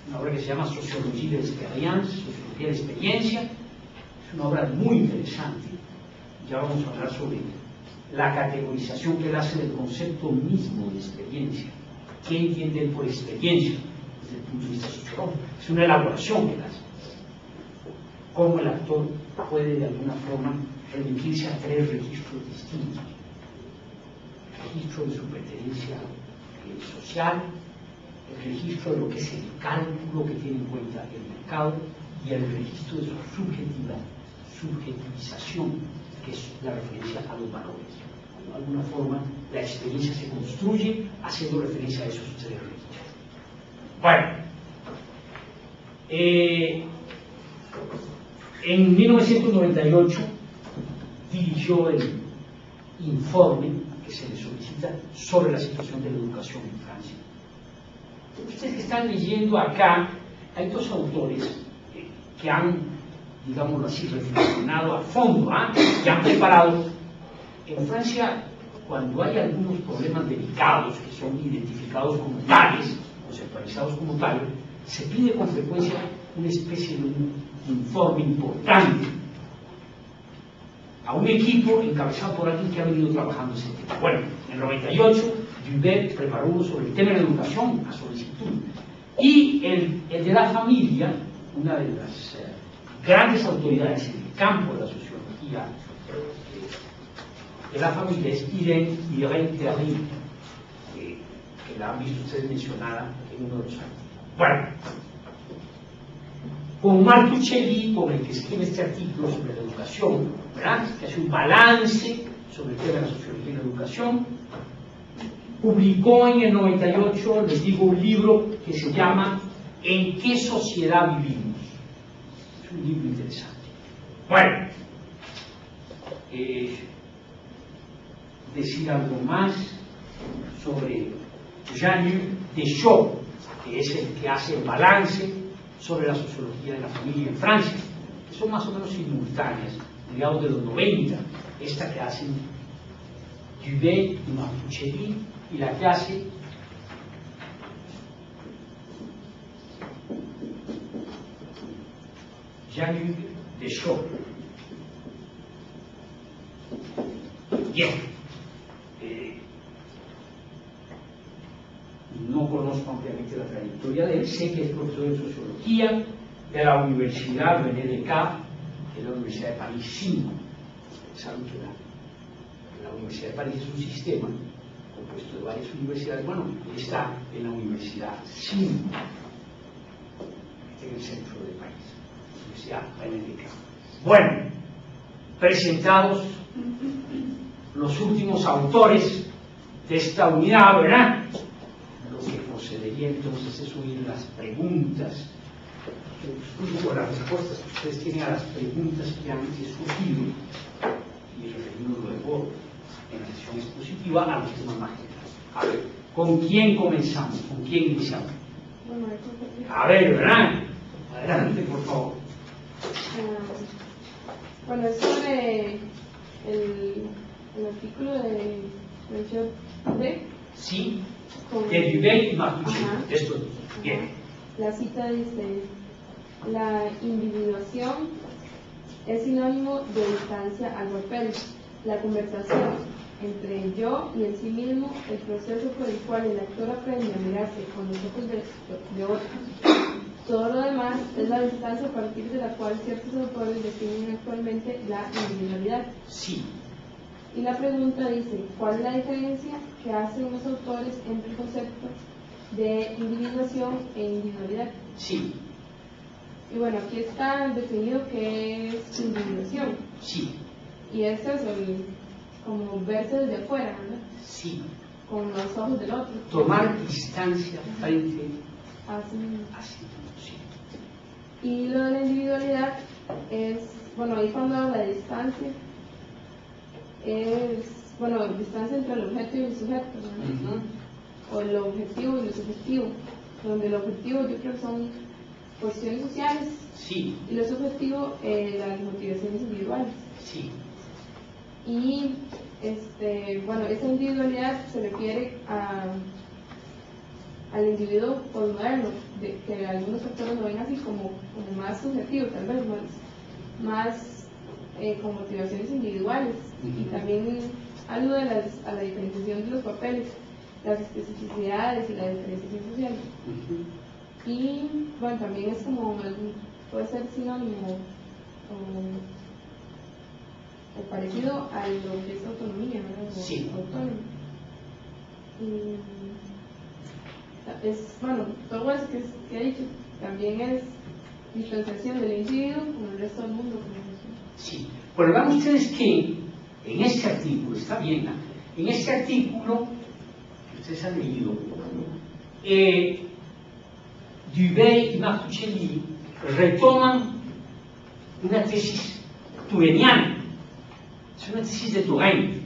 una obra que se llama Sociología de l'expérience, Sociología de experiencia. Es una obra muy interesante. Ya vamos a hablar sobre la categorización que él hace del concepto mismo de experiencia. ¿Qué entiende él por experiencia desde el punto de vista sociológico? Es una elaboración que él hace. Cómo el actor puede de alguna forma remitirse a tres registros distintos. El registro de su pertenencia social, el registro de lo que es el cálculo que tiene en cuenta el mercado y el registro de su subjetivización, que es la referencia a los valores. De alguna forma, la experiencia se construye haciendo referencia a esos tres registros. Bueno, en 1998 dirigió el informe que se le solicita sobre la situación de la educación en Francia. Ustedes que están leyendo acá, hay dos autores que han, digámoslo así, reflexionado a fondo, que han preparado. En Francia, cuando hay algunos problemas delicados que son identificados como tales, conceptualizados como tales, se pide con frecuencia una especie de un informe importante a un equipo encabezado por alguien que ha venido trabajando ese tema. Bueno, en el 98, Duvet preparó uno sobre el tema de la educación a solicitud. Y el de la familia, una de las grandes autoridades en el campo de la sociología de la familia, es Irene Théry, que la han visto ustedes mencionada en uno de los artículos. Bueno, con Martuchelli, con el que escribe este artículo sobre la educación, ¿verdad?, que hace un balance sobre el tema de la sociología de la educación, publicó en el 98, les digo, un libro que se llama ¿En qué sociedad vivimos? Es un libro interesante. Bueno, decir algo más sobre Jean-Luc Deschaux, que es el que hace el balance sobre la sociología de la familia en Francia, que son más o menos simultáneas, mediados de los 90, esta que hacen Duvet y Martuchelli, y la que hace Jean-Luc Deschaux. Bien, no conozco ampliamente la trayectoria de él, sé que es profesor de sociología de la Universidad René Descartes, de la Universidad de París 5. Saben que la Universidad de París es un sistema compuesto de varias universidades. Bueno, está en la Universidad 5, en el centro del país, Universidad René Descartes. Bueno, presentados los últimos autores de esta unidad, ¿verdad? Lo que procedería entonces es oír las preguntas, las respuestas que ustedes tienen a las preguntas que han escogido, y referimos luego en la sesión expositiva a los temas más generales. A ver, ¿con quién comenzamos? ¿Con quién iniciamos? A ver, ¿verdad? Adelante, por favor. Bueno, es sobre el artículo de Duvet. Sí, de Duvet y Martuchelli. Esto es bien. La cita dice: la individuación es sinónimo de distancia al papel. La conversación entre el yo y el sí mismo, el proceso por el cual el actor aprende a mirarse con los ojos de otros, Todo lo demás es la distancia a partir de la cual ciertos autores definen actualmente la individualidad. Sí. Y la pregunta dice, ¿cuál es la diferencia que hacen los autores entre el concepto de individuación e individualidad? Sí. Y bueno, aquí está definido qué es individuación. Sí. Y esto es como verse desde afuera, ¿verdad? Sí. Con los ojos del otro. Tomar distancia frente Así. a sí. Sí. Y lo de la individualidad es, bueno, ahí cuando habla de distancia, es, bueno, distancia entre el objeto y el sujeto, ¿verdad? O el objetivo y el subjetivo, donde el objetivo yo creo que son cuestiones sociales Sí. y lo subjetivo las motivaciones individuales. Sí. Y bueno, esa individualidad se refiere al individuo postmoderno, que algunos autores lo ven así como más subjetivo, tal vez más con motivaciones individuales. Y también alude a la diferenciación de los papeles, las especificidades y la diferenciación social. Y bueno, también es como puede ser sinónimo o parecido a lo que es autonomía, ¿verdad? O Sí. autónomo. Es, bueno, todo eso que he dicho también es distanciación del individuo con el resto del mundo. Sí. Pero vean ustedes que en este artículo, está bien, ¿no? En este artículo, que ustedes han leído, Dubé y Martuchelli retoman una tesis tureniana. Es una tesis de Turén,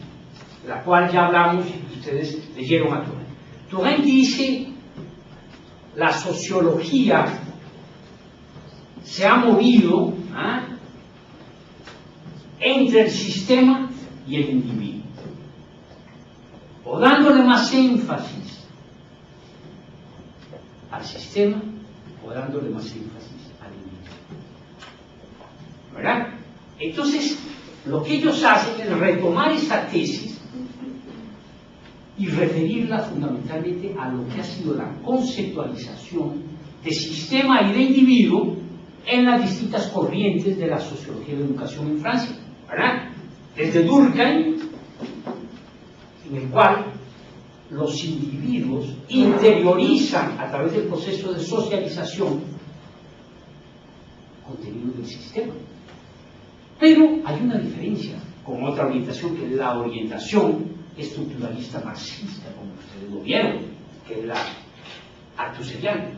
de la cual ya hablamos y ustedes leyeron a Turén. Turén dice: la sociología se ha movido entre el sistema y el individuo, o dándole más énfasis al sistema o dándole más énfasis al individuo, ¿verdad? Entonces, lo que ellos hacen es retomar esta tesis y referirla fundamentalmente a lo que ha sido la conceptualización de sistema y de individuo en las distintas corrientes de la sociología de la educación en Francia, ¿verdad? Desde Durkheim, en el cual los individuos interiorizan a través del proceso de socialización contenido del sistema. Pero hay una diferencia con otra orientación, que es la orientación estructuralista marxista, como ustedes lo vieron, que es la althusserliana.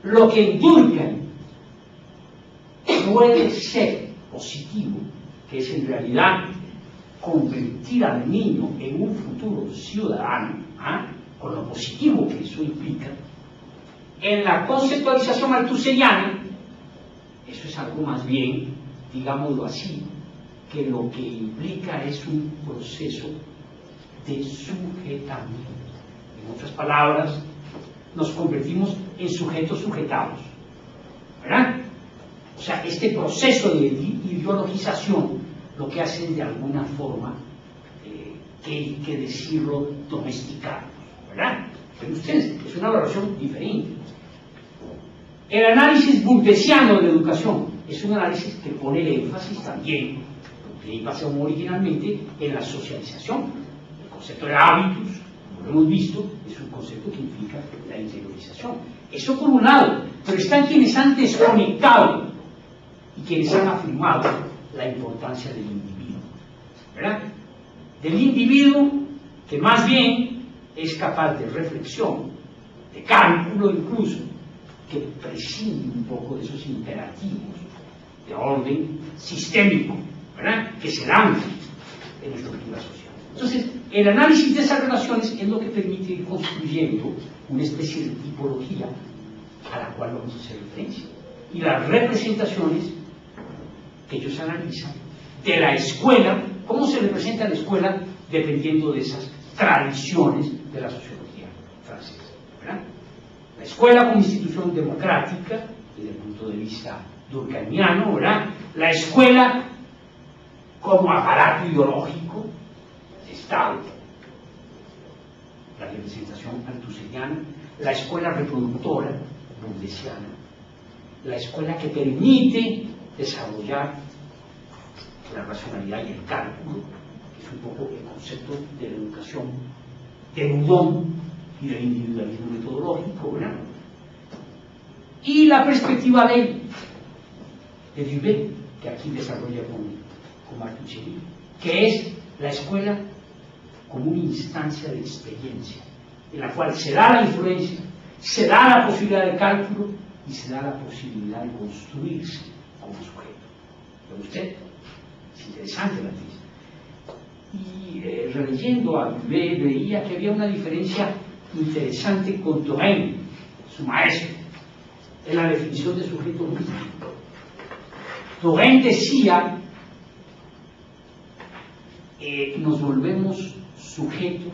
Lo que en Durkheim puede ser positivo, que es en realidad convertir al niño en un futuro ciudadano, con lo positivo que eso implica, en la conceptualización althusserliana, eso es algo más bien, digámoslo así, que lo que implica es un proceso de sujetamiento. En otras palabras, nos convertimos en sujetos sujetados, ¿verdad? O sea, este proceso de ideologización lo que hace es de alguna forma, que hay que decirlo, domesticarnos, ¿verdad? Pero ustedes, es una valoración diferente. El análisis burkesiano de la educación es un análisis que pone el énfasis también, lo que iba a ser originalmente, en la socialización. El concepto de hábitos, como lo hemos visto, es un concepto que implica la interiorización. Eso por un lado, pero están quienes han desconectado y quienes han afirmado la importancia del individuo, ¿verdad? Del individuo que más bien es capaz de reflexión, de cálculo incluso, que prescinde un poco de esos imperativos de orden sistémico, ¿verdad?, que se lanzan en la estructura social. Entonces, el análisis de esas relaciones es lo que permite ir construyendo una especie de tipología a la cual vamos a hacer referencia. Y las representaciones que ellos analizan de la escuela, cómo se representa la escuela dependiendo de esas tradiciones de la sociología francesa, ¿verdad? La escuela como institución democrática, desde el punto de vista durkheimiano, ¿verdad? La escuela como aparato ideológico, Estado, la representación althusserliana, la escuela reproductora, bundesiana, la escuela que permite desarrollar la racionalidad y el cálculo, que es un poco el concepto de la educación de Proudhon y del individualismo metodológico, ¿verdad? Y la perspectiva de Duvet, que aquí desarrolla con Martuchelli, que es la escuela como una instancia de experiencia, en la cual se da la influencia, se da la posibilidad de cálculo y se da la posibilidad de construirse como sujeto. ¿Ve usted? Es interesante la tesis. Y releyendo a Duvet veía que había una diferencia interesante con Touraine, su maestro, en la definición de sujeto mismo. Touraine decía, nos volvemos sujetos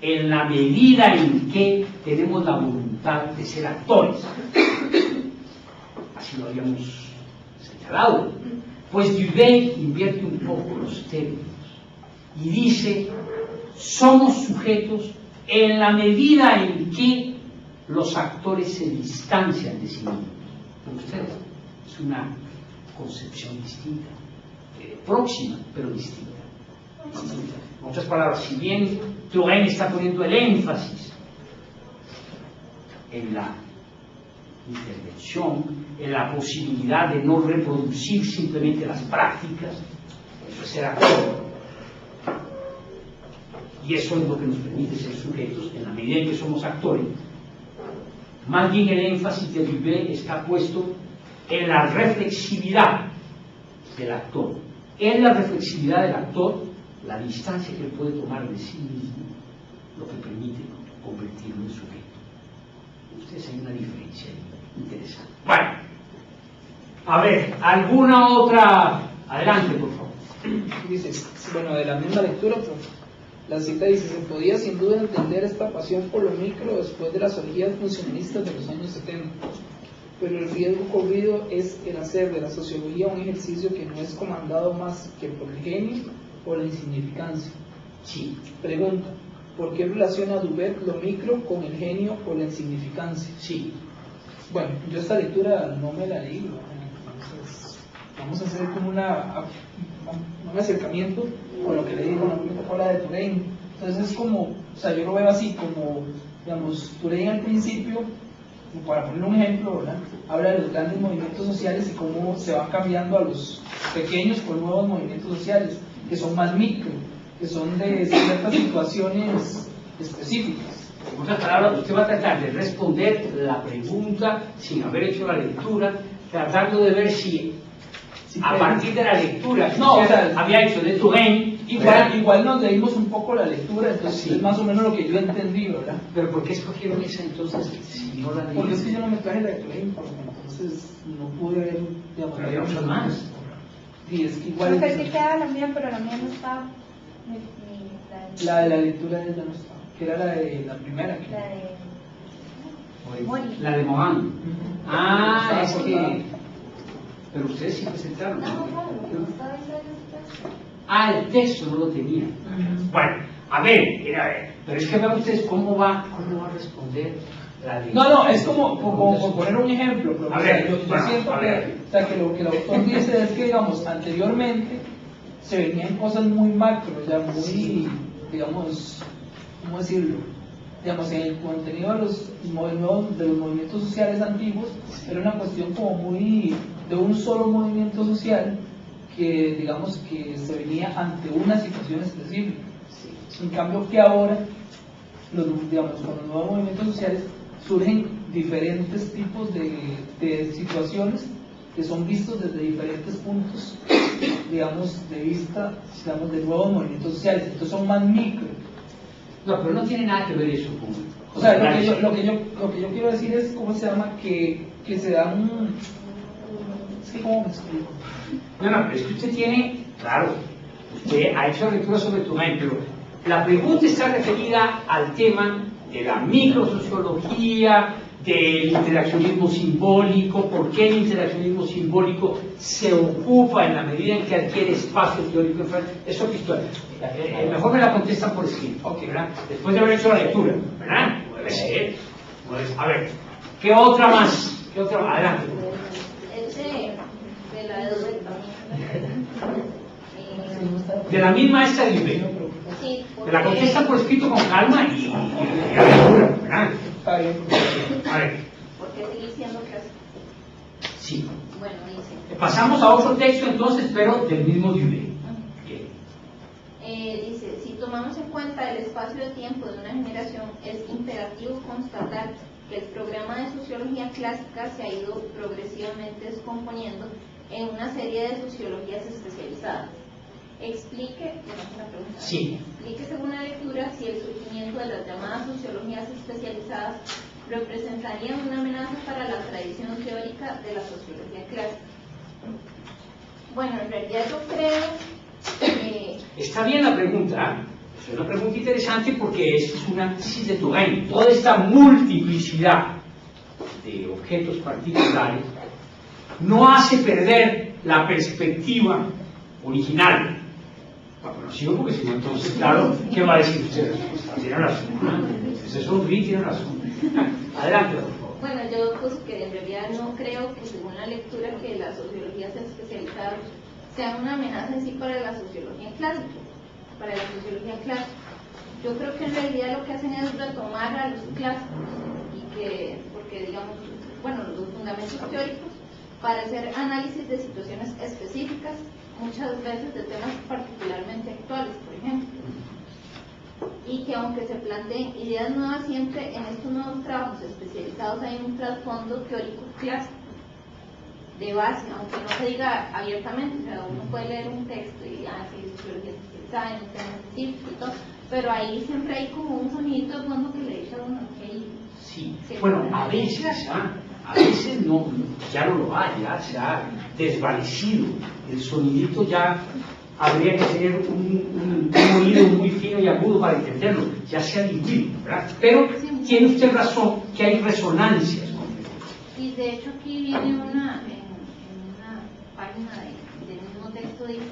en la medida en que tenemos la voluntad de ser actores. Así lo habíamos señalado. Pues Duvet invierte un poco los términos y dice, somos sujetos en la medida en que los actores se distancian de sí mismos. ¿Con ustedes? Es una concepción distinta, próxima, pero distinta. En otras palabras, si bien Touraine está poniendo el énfasis en la intervención, en la posibilidad de no reproducir simplemente las prácticas, eso es ser actor. Y eso es lo que nos permite ser sujetos en la medida en que somos actores. Más bien el énfasis de Duvet está puesto en la reflexividad del actor. En la reflexividad del actor, la distancia que él puede tomar de sí mismo, lo que permite convertirlo en sujeto. Ustedes hay una diferencia interesante. Bueno, a ver, ¿alguna otra? Adelante, por favor. Dice, bueno, de la misma lectura, la cita dice, se podía sin duda entender esta pasión por lo micro después de las orgías funcionalistas de los años 70, pero el riesgo corrido es el hacer de la sociología un ejercicio que no es comandado más que por el genio o la insignificancia. Sí. Pregunta, ¿por qué relaciona Duvet lo micro con el genio o la insignificancia? Sí. Bueno, yo esta lectura no me la leí, entonces vamos a hacer como un acercamiento con lo que le digo, con la de Touraine. Entonces es como, o sea, yo lo veo así, como, digamos, Touraine al principio, para poner un ejemplo, ¿verdad?, habla de los grandes movimientos sociales y cómo se van cambiando a los pequeños por nuevos movimientos sociales, que son más micro, que son de ciertas situaciones específicas. En otras palabras, usted va a tratar de responder la pregunta sin haber hecho la lectura, tratando de ver si a partir de la lectura que no, usted o sea, había hecho de Touraine, igual nos leímos un poco la lectura, entonces sí, es más o menos lo que yo entendí, ¿verdad? Pero ¿por qué escogieron esa entonces si no la leí? Porque es que yo no me traje la de Touraine, entonces no pude ver, digamos, Pero había muchas más. Sí, es que igual. Yo pensé que quedaba la mía, pero la mía no está. La de la lectura de ella no estaba, que era la de la primera. Que... La de Mori. La de Mohan. Ah, es Estaba que... acordada. Pero ustedes sí presentaron. No, claro, no estaba esa texto. Ah, el texto no lo tenía. Bueno, a ver, pero es que vean ustedes cómo va a responder la de... No, es como por poner un ejemplo, pero A ver, yo bueno, siento a ver. que lo que el autor dice es que, digamos, anteriormente se venían cosas muy macro, ya muy, digamos, ¿cómo decirlo? Digamos, en el contenido de los movimientos sociales antiguos era una cuestión como muy de un solo movimiento social que, digamos, que se venía ante una situación específica. En cambio que ahora, digamos, con los nuevos movimientos sociales surgen diferentes tipos de situaciones que son vistos desde diferentes puntos, digamos, de vista, digamos, de nuevos movimientos sociales. Entonces son más micro. No, pero no tiene nada que ver eso con... O sea, lo que yo quiero decir es, ¿cómo se llama? Que se dan... Es que, ¿cómo me explico? No, pero es que usted tiene... Claro, usted ha hecho lectura sobre Touraine, pero la pregunta está referida al tema de la microsociología, del interaccionismo simbólico, por qué el interaccionismo simbólico se ocupa en la medida en que adquiere espacio teórico. Es otra historia. Mejor me la contestan por escrito, ok, ¿verdad? Después de haber hecho la lectura, ¿verdad? Puede ser. A ver, ¿qué otra más? ¿Qué otra más? Adelante. de la misma esta de Ibe. Sí, Me la porque- contesta por escrito con calma y aventura, ¿verdad? Está bien. A ver, porque sigue siendo que sí. bueno, dice. Pasamos a otro texto entonces, pero del mismo de Ibe. Bien. Dice, si tomamos en cuenta el espacio de tiempo de una generación, es imperativo constatar que el programa de sociología clásica se ha ido progresivamente descomponiendo en una serie de sociologías especializadas. Explique, bueno, es una pregunta. Sí. Explique según la lectura si el surgimiento de las llamadas sociologías especializadas representarían una amenaza para la tradición teórica de la sociología clásica. Bueno, en realidad yo creo que Está bien la pregunta, es una pregunta interesante porque es una tesis de Touraine. Toda esta multiplicidad de objetos particulares no hace perder la perspectiva original. Bueno, sigo porque si no, entonces, claro, ¿qué va a decir usted? Tiene razón, ¿no? Usted sonríe, tiene razón. Adelante, por favor. bueno, yo pues que en realidad no creo que según la lectura que las sociologías especializadas sean una amenaza en sí para la sociología clásica, Yo creo que en realidad lo que hacen es retomar a los clásicos y que, porque digamos, bueno, los fundamentos teóricos para hacer análisis de situaciones específicas, muchas veces de temas particularmente actuales, por ejemplo. Y que aunque se planteen ideas nuevas, siempre en estos nuevos trabajos especializados hay un trasfondo teórico clásico de base, aunque no se diga abiertamente. O sea, uno puede leer un texto y sí, sociología especializada en un tema específico y todo, pero ahí siempre hay como un sonidito de fondo que le dice a uno que sí. Bueno, a veces no, ya no lo hay, ya se ha desvanecido el sonidito, ya habría que tener un oído muy fino y agudo para entenderlo, ya se ha diluido, ¿verdad? Pero tiene usted razón que hay resonancias con eso. y de hecho aquí viene en una página del mismo texto, dice: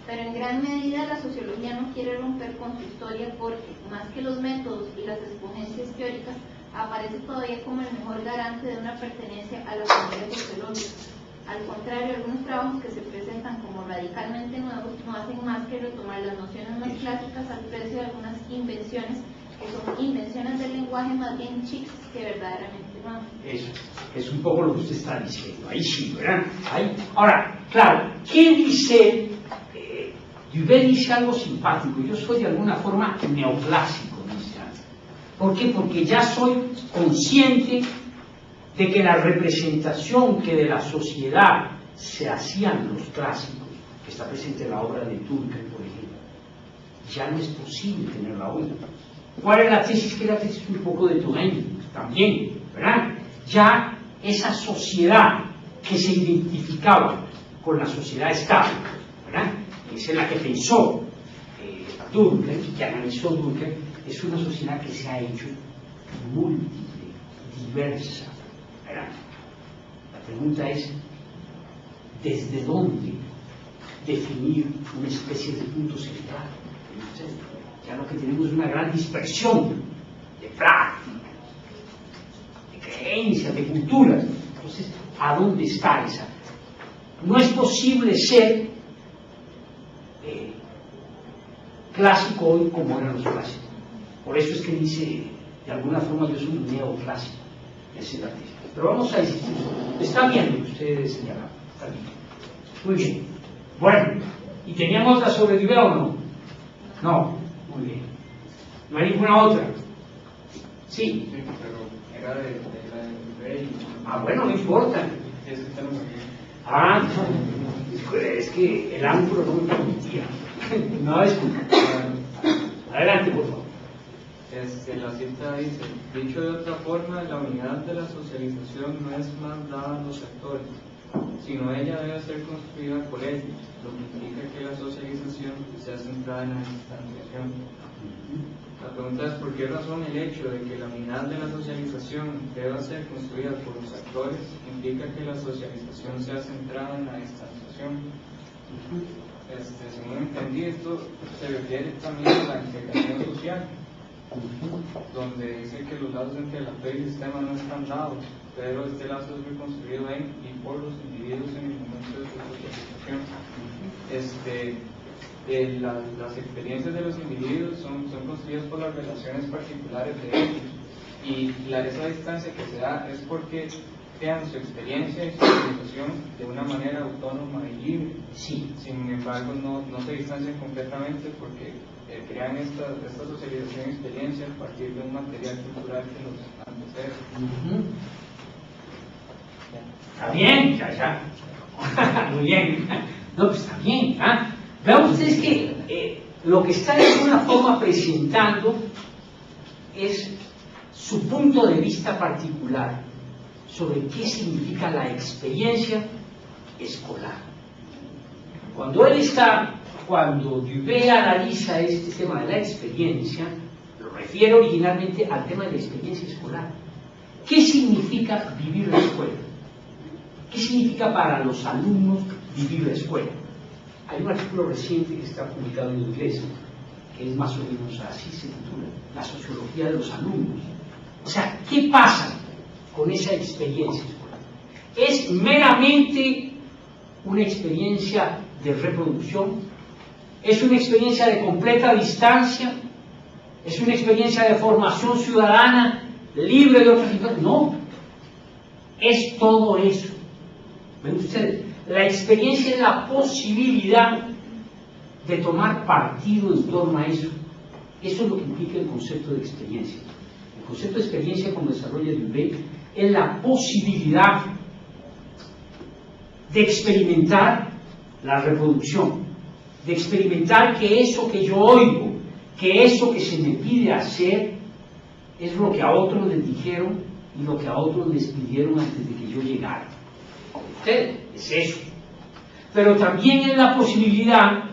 pero en gran medida la sociología no quiere romper con su historia porque, más que los métodos y las exponencias teóricas, aparece todavía como el mejor garante de una pertenencia a la familia sociológica. Al contrario, algunos trabajos que se presentan como radicalmente nuevos no hacen más que retomar las nociones más clásicas al precio de algunas invenciones, que son invenciones del lenguaje más bien chics que verdaderamente nuevas. Eso es un poco lo que usted está diciendo, ahí sí, ¿verdad? Ahí. Ahora, claro, ¿qué dice? Duvet dice algo simpático: yo soy de alguna forma neoclásico, dice. ¿Por qué? Porque ya soy consciente de que la representación que de la sociedad se hacían los clásicos, que está presente en la obra de Turkheim, por ejemplo, ya no es posible tenerla hoy. ¿Cuál es la tesis? Que la tesis un poco de Touraine también, ¿verdad? Ya esa sociedad que se identificaba con la sociedad estable, ¿verdad? Esa es la que pensó Durkheim, que analizó Durkheim, es una sociedad que se ha hecho múltiple, diversa, ¿verdad? La pregunta es: ¿desde dónde definir una especie de punto central? Ya lo que tenemos es una gran dispersión de prácticas, de creencias, de culturas. Entonces, ¿a dónde está esa? No es posible ser clásico hoy como eran los clásicos. Por eso es que dice, de alguna forma, yo soy un neoclásico. Esa es la tesis. Pero vamos a insistir. Está bien lo que ustedes señalaron. Está bien. Muy bien. Bueno, ¿y tenían otra sobre Duvet o no? No. Muy bien. ¿No hay ninguna otra? Sí. Sí, pero era de Duvet y... Bueno, no importa. Ese tema Es que el ángulo no me permitía. No, disculpa. Adelante, por favor. La cita dice: dicho de otra forma, la unidad de la socialización no es más dada a los actores, sino ella debe ser construida por ellos, lo que implica que la socialización sea centrada en la distanciación. La pregunta es: ¿por qué razón el hecho de que la unidad de la socialización deba ser construida por los actores implica que la socialización sea centrada en la distanciación? Según entendí, esto se refiere también a la integración social, donde dice que los lazos entre el actor y el sistema no están dados, pero este lazo es reconstruido en y por los individuos en el momento de su socialización. las experiencias de los individuos son construidas por las relaciones particulares de ellos, y esa distancia que se da es porque crean su experiencia y su organización de una manera autónoma y libre. Sí. Sin embargo, no se distancian completamente porque crean esta socialización y experiencia a partir de un material cultural que los antecede. Está bien, ya. Muy bien. No, pues está bien. Vean ustedes que lo que está de alguna forma presentando es su punto de vista particular sobre qué significa la experiencia escolar. Cuando Dubé analiza este tema de la experiencia, lo refiere originalmente al tema de la experiencia escolar. ¿Qué significa vivir la escuela? ¿Qué significa para los alumnos vivir la escuela? Hay un artículo reciente que está publicado en inglés, que es más o menos así se titula, la sociología de los alumnos. O sea, ¿qué pasa con esa experiencia escolar? ¿Es meramente una experiencia de reproducción? ¿Es una experiencia de completa distancia? ¿Es una experiencia de formación ciudadana libre de otras situaciones? No, es todo eso. ¿Ven ustedes? La experiencia es la posibilidad de tomar partido en torno a eso. Eso es lo que implica el concepto de experiencia. El concepto de experiencia, como desarrolla Dubé, es la posibilidad de experimentar la reproducción, de experimentar que eso que yo oigo, que eso que se me pide hacer, es lo que a otros les dijeron y lo que a otros les pidieron antes de que yo llegara. Usted, es eso. Pero también es la posibilidad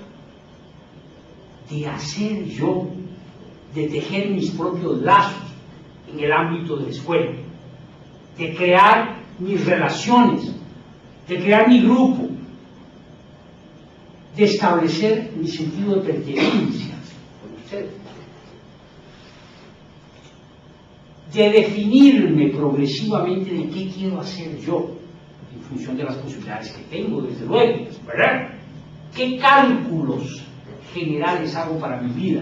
de hacer yo, de tejer mis propios lazos en el ámbito de la escuela, de crear mis relaciones, de crear mi grupo, de establecer mi sentido de pertenencia con ustedes, de definirme progresivamente de qué quiero hacer yo en función de las posibilidades que tengo, desde luego, ¿verdad? ¿Qué cálculos generales hago para mi vida?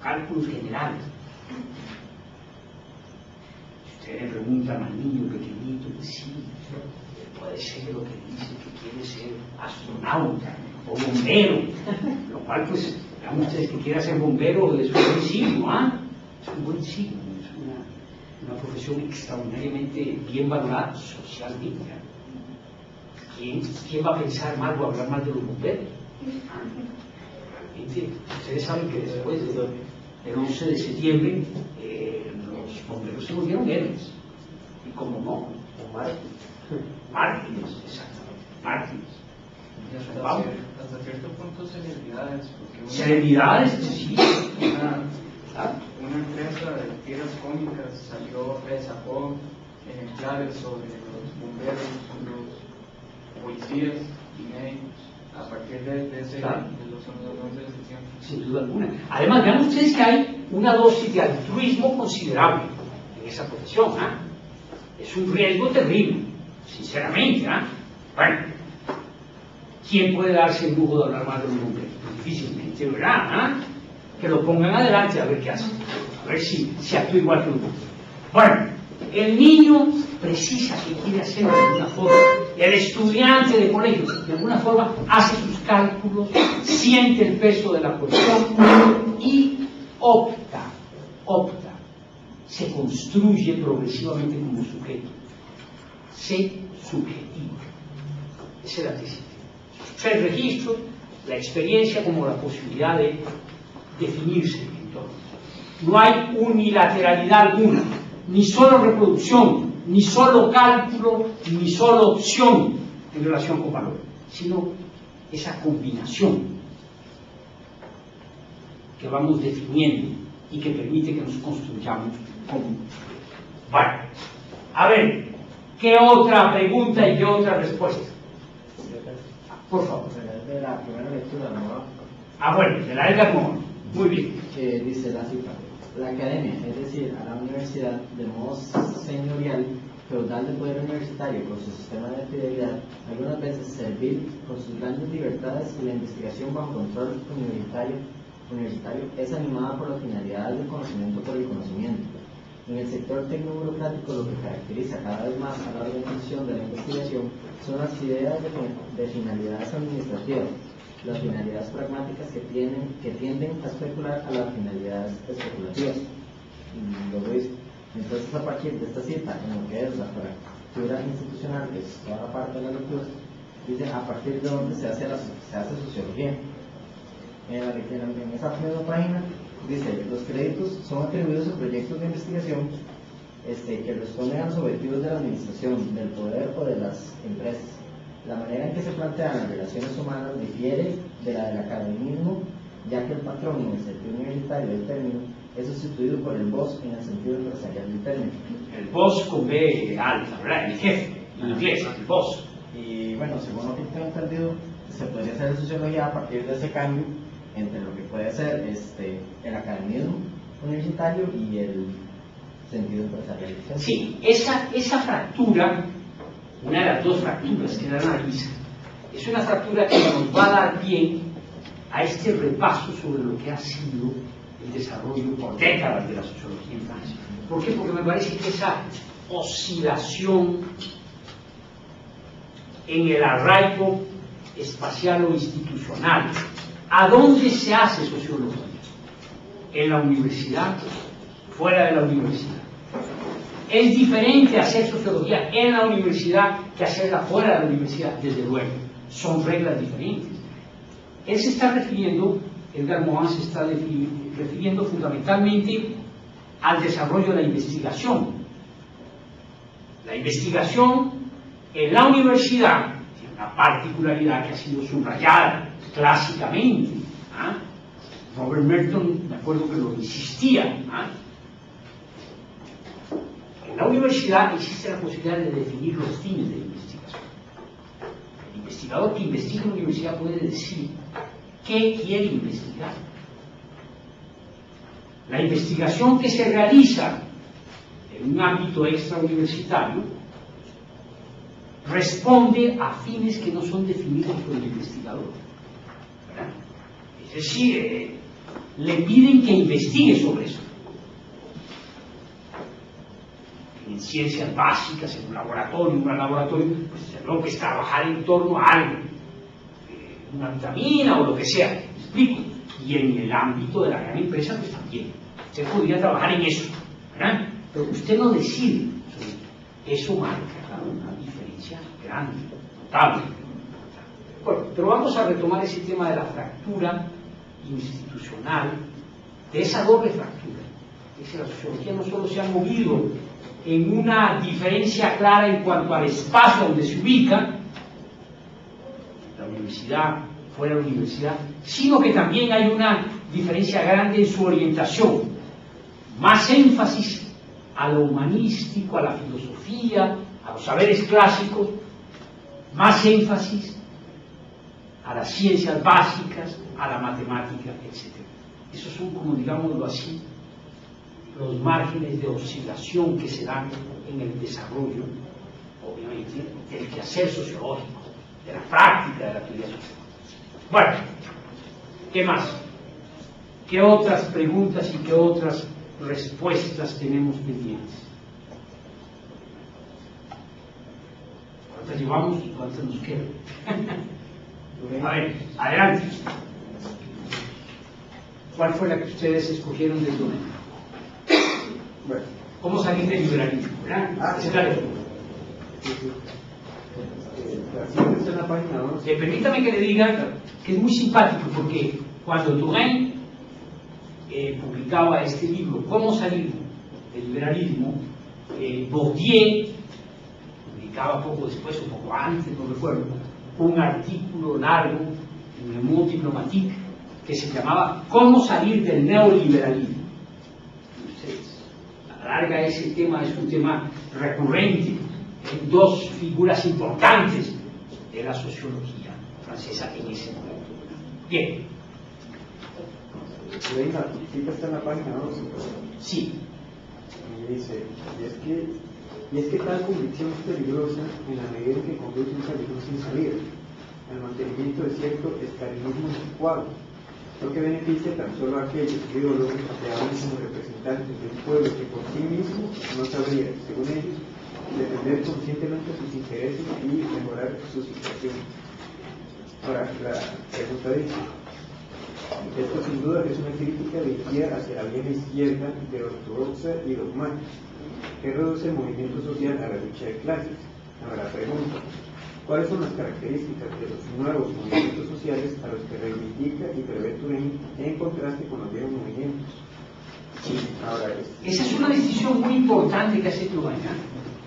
Cálculos generales. Si ustedes le preguntan al niño pequeñito, pues sí, puede ser lo que dice, que quiere ser astronauta o bombero, lo cual, pues, vean ustedes que quiera ser bombero es un buen signo, es un buen signo, es una profesión extraordinariamente bien valorada socialmente. ¿Quién va a pensar mal o a hablar mal de los bomberos? Realmente, ustedes saben que después del 11 de septiembre los bomberos se volvieron héroes, y como no, mártires, exactamente, mártires. Hasta cierto punto celebridades, porque celebridades, sí. Una empresa de tiras cómicas sacó ejemplares sobre los bomberos, los policías y médicos a partir de ese de los 11 de septiembre. Sin duda alguna. Además, vean ustedes que hay una dosis de altruismo considerable en esa profesión. Es un riesgo terrible, sinceramente. Bueno, ¿quién puede darse el lujo de hablar mal de un hombre? Pues difícilmente, ¿verdad? Que lo pongan adelante a ver qué hace, a ver si actúa igual que un hombre. Bueno, el niño precisa que quiere hacer de alguna forma. El estudiante de colegio, de alguna forma, hace sus cálculos, siente el peso de la cuestión y opta, se construye progresivamente como sujeto. Sé subjetivo. Esa es la tesis. El registro, la experiencia como la posibilidad de definirse en torno. No hay unilateralidad alguna, ni solo reproducción, ni solo cálculo, ni solo opción en relación con valor, sino esa combinación que vamos definiendo y que permite que nos construyamos como. Bueno, a ver, ¿qué otra pregunta y qué otra respuesta? Por favor. De la primera lectura, ¿no? Bueno, de la Edgar Moore. Muy bien. Que dice la cita: la academia, es decir, a la universidad, de modo señorial, feudal del poder universitario con su sistema de fidelidad, algunas veces servil con sus grandes libertades y la investigación bajo control universitario es animada por las finalidades del conocimiento por el conocimiento. En el sector tecnoburocrático, lo que caracteriza cada vez más a la organización de la investigación son las ideas de finalidades administrativas, las finalidades pragmáticas que tienden a especular a las finalidades especulativas. Luego dice, entonces, a partir de esta cita, en lo que es la fractura institucional, que es toda la parte de la lectura, dice a partir de donde se hace sociología. En esa misma página dice, los créditos son atribuidos a proyectos de investigación que responden a los objetivos de la administración, del poder o de las empresas. La manera en que se plantean las relaciones humanas difiere de la del academicismo, ya que el patrón en el sentido universitario del término es sustituido por el boss en el sentido empresarial del término. El boss con B alta, ¿verdad? El jefe, en inglés, el boss. Y bueno, según lo que tengo entendido, se podría hacer sociología a partir de ese cambio entre lo que puede ser el academicismo universitario y el sentido empresarial. Sí, esa fractura, una de las dos fracturas que la analiza, es una fractura que nos va a dar pie a este repaso sobre lo que ha sido el desarrollo por décadas de la sociología en Francia. ¿Por qué? Porque me parece que esa oscilación en el arraigo espacial o institucional, ¿a dónde se hace sociología? ¿En la universidad? ¿Fuera de la universidad? Es diferente hacer sociología en la universidad que hacerla fuera de la universidad, desde luego. Son reglas diferentes. Él se está refiriendo, Edgar Morin se está refiriendo fundamentalmente al desarrollo de la investigación. La investigación en la universidad tiene una particularidad que ha sido subrayada clásicamente. Robert Merton, me acuerdo que lo insistía. En la universidad existe la posibilidad de definir los fines de la investigación. El investigador que investiga en la universidad puede decir qué quiere investigar. La investigación que se realiza en un ámbito extrauniversitario responde a fines que no son definidos por el investigador, ¿verdad? Es decir, le piden que investigue sobre eso. En ciencias básicas, en un laboratorio, pues lo que es trabajar en torno a algo, una vitamina o lo que sea, ¿me explico? Y en el ámbito de la gran empresa, pues también. Usted podría trabajar en eso, ¿verdad? Pero usted no decide sobre eso. Marca una diferencia grande, notable. Bueno, pero vamos a retomar ese tema de la fractura institucional, de esa doble fractura. Es que la sociología no solo se ha movido en una diferencia clara en cuanto al espacio donde se ubica, la universidad, fuera de la universidad, sino que también hay una diferencia grande en su orientación, más énfasis a lo humanístico, a la filosofía, a los saberes clásicos, más énfasis a las ciencias básicas, a la matemática, etc. Esos son, como digámoslo así, los márgenes de oscilación que se dan en el desarrollo, obviamente, del quehacer sociológico, de la práctica de la teoría social. Bueno, ¿qué más? ¿Qué otras preguntas y qué otras respuestas tenemos pendientes? ¿Cuántas llevamos y cuántas nos quedan? A ver, adelante. ¿Cuál fue la que ustedes escogieron del domingo? Bueno. ¿Cómo salir del liberalismo? ¿Verdad? Esa es la lectura. Está en la página 11. Permítame que le diga que es muy simpático porque cuando Touraine publicaba este libro, ¿Cómo salir del liberalismo?, Bourdieu publicaba poco después o poco antes, no recuerdo, un artículo largo en Le Monde Diplomatique que se llamaba ¿Cómo salir del neoliberalismo? A la larga ese tema es un tema recurrente en dos figuras importantes de la sociología francesa en ese momento. Bien. Sí, está en la página 11. Sí. Y dice, y es que Y es que tal convicción es peligrosa en la medida en que conduce a un callejón sin salida, al mantenimiento de cierto estalinismo anticuado, lo que beneficia tan solo a aquellos ideólogos que hablan como representantes de un pueblo que por sí mismo no sabría, según ellos, defender conscientemente sus intereses y mejorar su situación. Ahora, la pregunta dice, esto sin duda es una crítica dirigida hacia la vieja izquierda de ortodoxa y dogmática, que reduce el movimiento social a la lucha de clases. Ahora la pregunta, ¿cuáles son las características de los nuevos movimientos sociales a los que reivindica y prevé Turing en contraste con los viejos movimientos? Sí. Ahora, esa es una decisión muy importante que hace Turing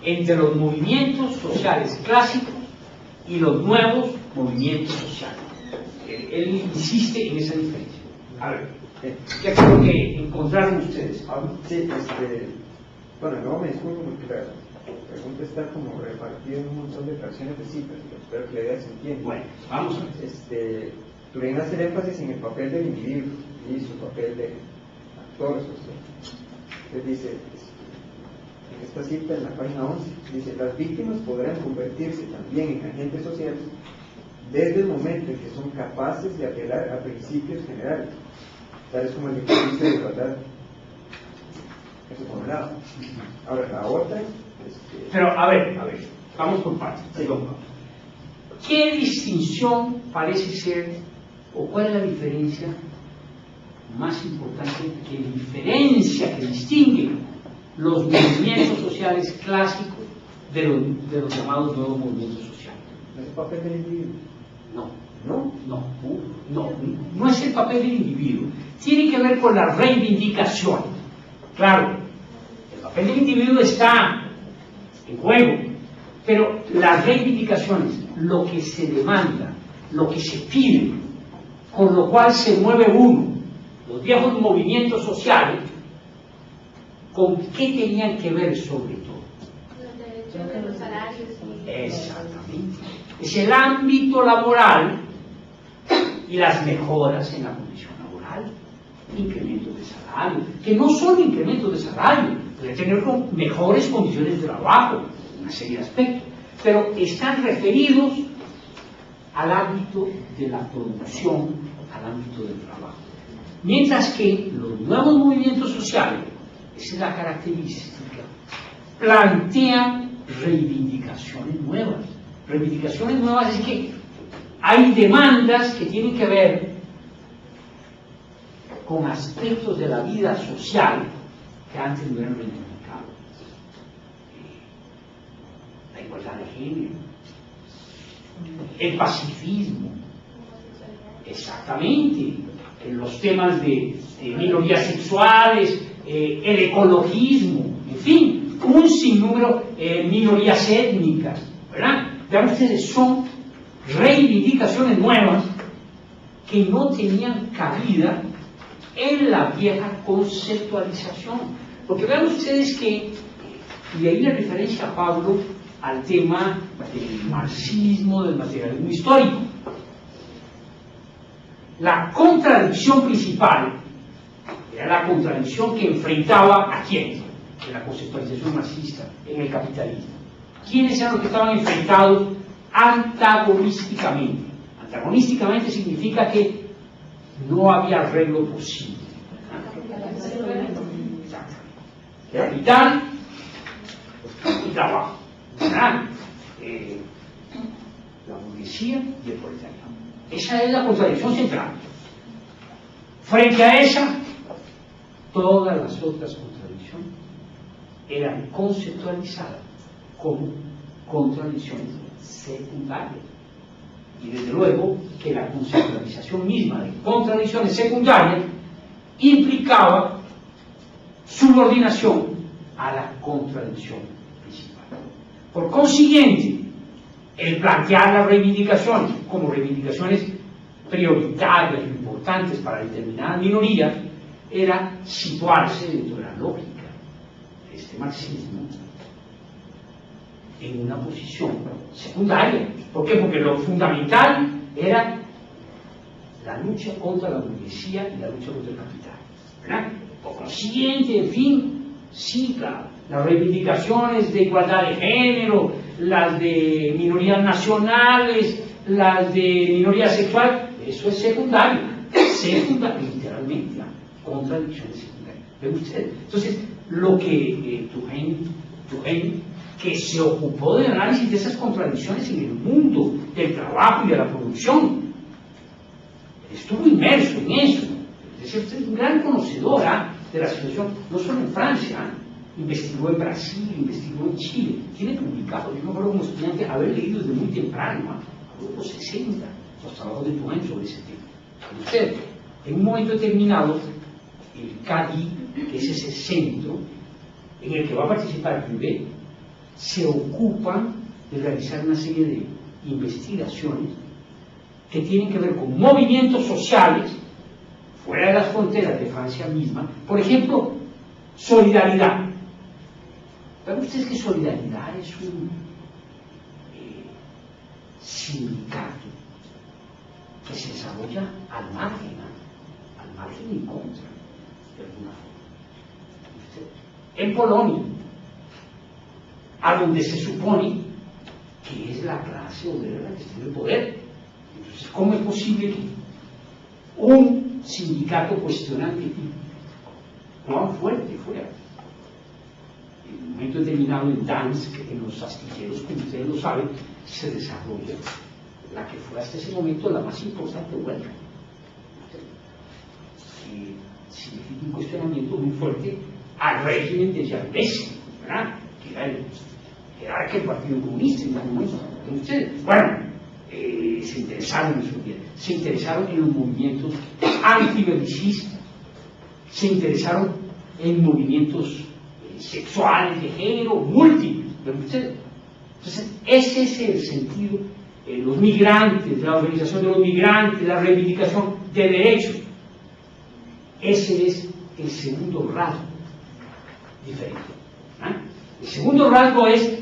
entre los movimientos sociales clásicos y los nuevos movimientos sociales. Él insiste en esa diferencia. A ver, ¿qué creo que encontraron ustedes, Pablo? Sí, bueno, no me disculpo porque la pregunta está como repartida en un montón de fracciones de cifras, pero espero que la idea se entienda. Bueno, vamos a ver. Turing hace el énfasis en el papel del individuo y su papel de actor social. Él dice, en esta cita, en la página 11, dice, las víctimas podrán convertirse también en agentes sociales desde el momento en que son capaces de apelar a principios generales, tales como el de justicia y igualdad. Eso por un lado. Ahora, la otra... Pero, a ver, vamos por partes. Sí. ¿Qué distinción parece ser, o cuál es la diferencia más importante que diferencia, que distingue los movimientos sociales clásicos de los llamados nuevos movimientos sociales? ¿No es el papel del individuo? No es el papel del individuo. Tiene que ver con la reivindicación. Claro, el papel del individuo está en juego, pero las reivindicaciones, lo que se demanda, lo que se pide, con lo cual se mueve uno, los viejos movimientos sociales, ¿con qué tenían que ver sobre todo? Los derechos de los salarios. Exactamente. Es el ámbito laboral y las mejoras en la condición laboral, incrementos de salario, que no son incrementos de salario, puede tener mejores condiciones de trabajo, una serie de aspectos, pero están referidos al ámbito de la producción, al ámbito del trabajo. Mientras que los nuevos movimientos sociales, esa es la característica, plantean reivindicaciones nuevas. Reivindicaciones nuevas es que hay demandas que tienen que ver con aspectos de la vida social que antes no eran reivindicados. La igualdad de género, el pacifismo, exactamente, los temas de minorías sexuales, el ecologismo, en fin, un sinnúmero de minorías étnicas, ¿verdad? Vean ustedes, son reivindicaciones nuevas que no tenían cabida en la vieja conceptualización. Porque vean ustedes que, y ahí la referencia a Pablo al tema del marxismo, del materialismo histórico. La contradicción principal era la contradicción que enfrentaba ¿a quién? En la conceptualización marxista, en el capitalismo. ¿Quiénes eran los que estaban enfrentados antagonísticamente? Antagonísticamente significa que no había arreglo posible. Capital y trabajo, ¿verdad? La burguesía y el proletariado. Esa es la contradicción central. Frente a esa, todas las otras contradicciones eran conceptualizadas como contradicciones secundarias. Y desde luego que la conceptualización misma de contradicciones secundarias implicaba subordinación a la contradicción principal. Por consiguiente, el plantear las reivindicaciones como reivindicaciones prioritarias, importantes para determinadas minorías, era situarse dentro de la lógica de este marxismo en una posición secundaria. ¿Por qué? Porque lo fundamental era la lucha contra la burguesía y la lucha contra el capital, ¿verdad? Por consiguiente, en fin, Sí, claro. Las reivindicaciones de igualdad de género, las de minorías nacionales, las de minoría sexual, eso es secundario. Secundario, literalmente, ¿no? Contradicciones secundarias. ¿Ven ustedes? Entonces, lo que Duhigg, que se ocupó del análisis de esas contradicciones en el mundo del trabajo y de la producción, estuvo inmerso en eso. Es decir, usted es un gran conocedor de la situación, no solo en Francia, investigó en Brasil, investigó en Chile, tiene publicado, yo me acuerdo como estudiante haber leído desde muy temprano, a los 60, los trabajos de Duhigg sobre ese tema. Usted, en un momento determinado, el CADI, que es ese centro en el que va a participar Privé, se ocupan de realizar una serie de investigaciones que tienen que ver con movimientos sociales fuera de las fronteras de Francia misma. Por ejemplo, solidaridad. ¿Saben ustedes que solidaridad es un sindicato que se desarrolla al margen y en contra, de alguna forma? En Polonia, a donde se supone que es la clase obrera la que tiene el poder. Entonces, ¿cómo es posible que un sindicato cuestionante cuán fuerte fuera? En un momento determinado en Dansk, en los astilleros, como ustedes lo saben, se desarrolla la que fue hasta ese momento la más importante huelga, que significa un cuestionamiento muy fuerte al régimen de Yalbesi, ¿verdad? Que era el jerarca del Partido Comunista en algún momento. Ustedes, bueno, se interesaron en su vida, se interesaron en los movimientos antibelicistas, se interesaron en movimientos sexuales, de género, múltiples. Entonces, ese es el sentido, los migrantes, la organización de los migrantes, la reivindicación de derechos. Ese es el segundo rasgo diferente. El segundo rasgo es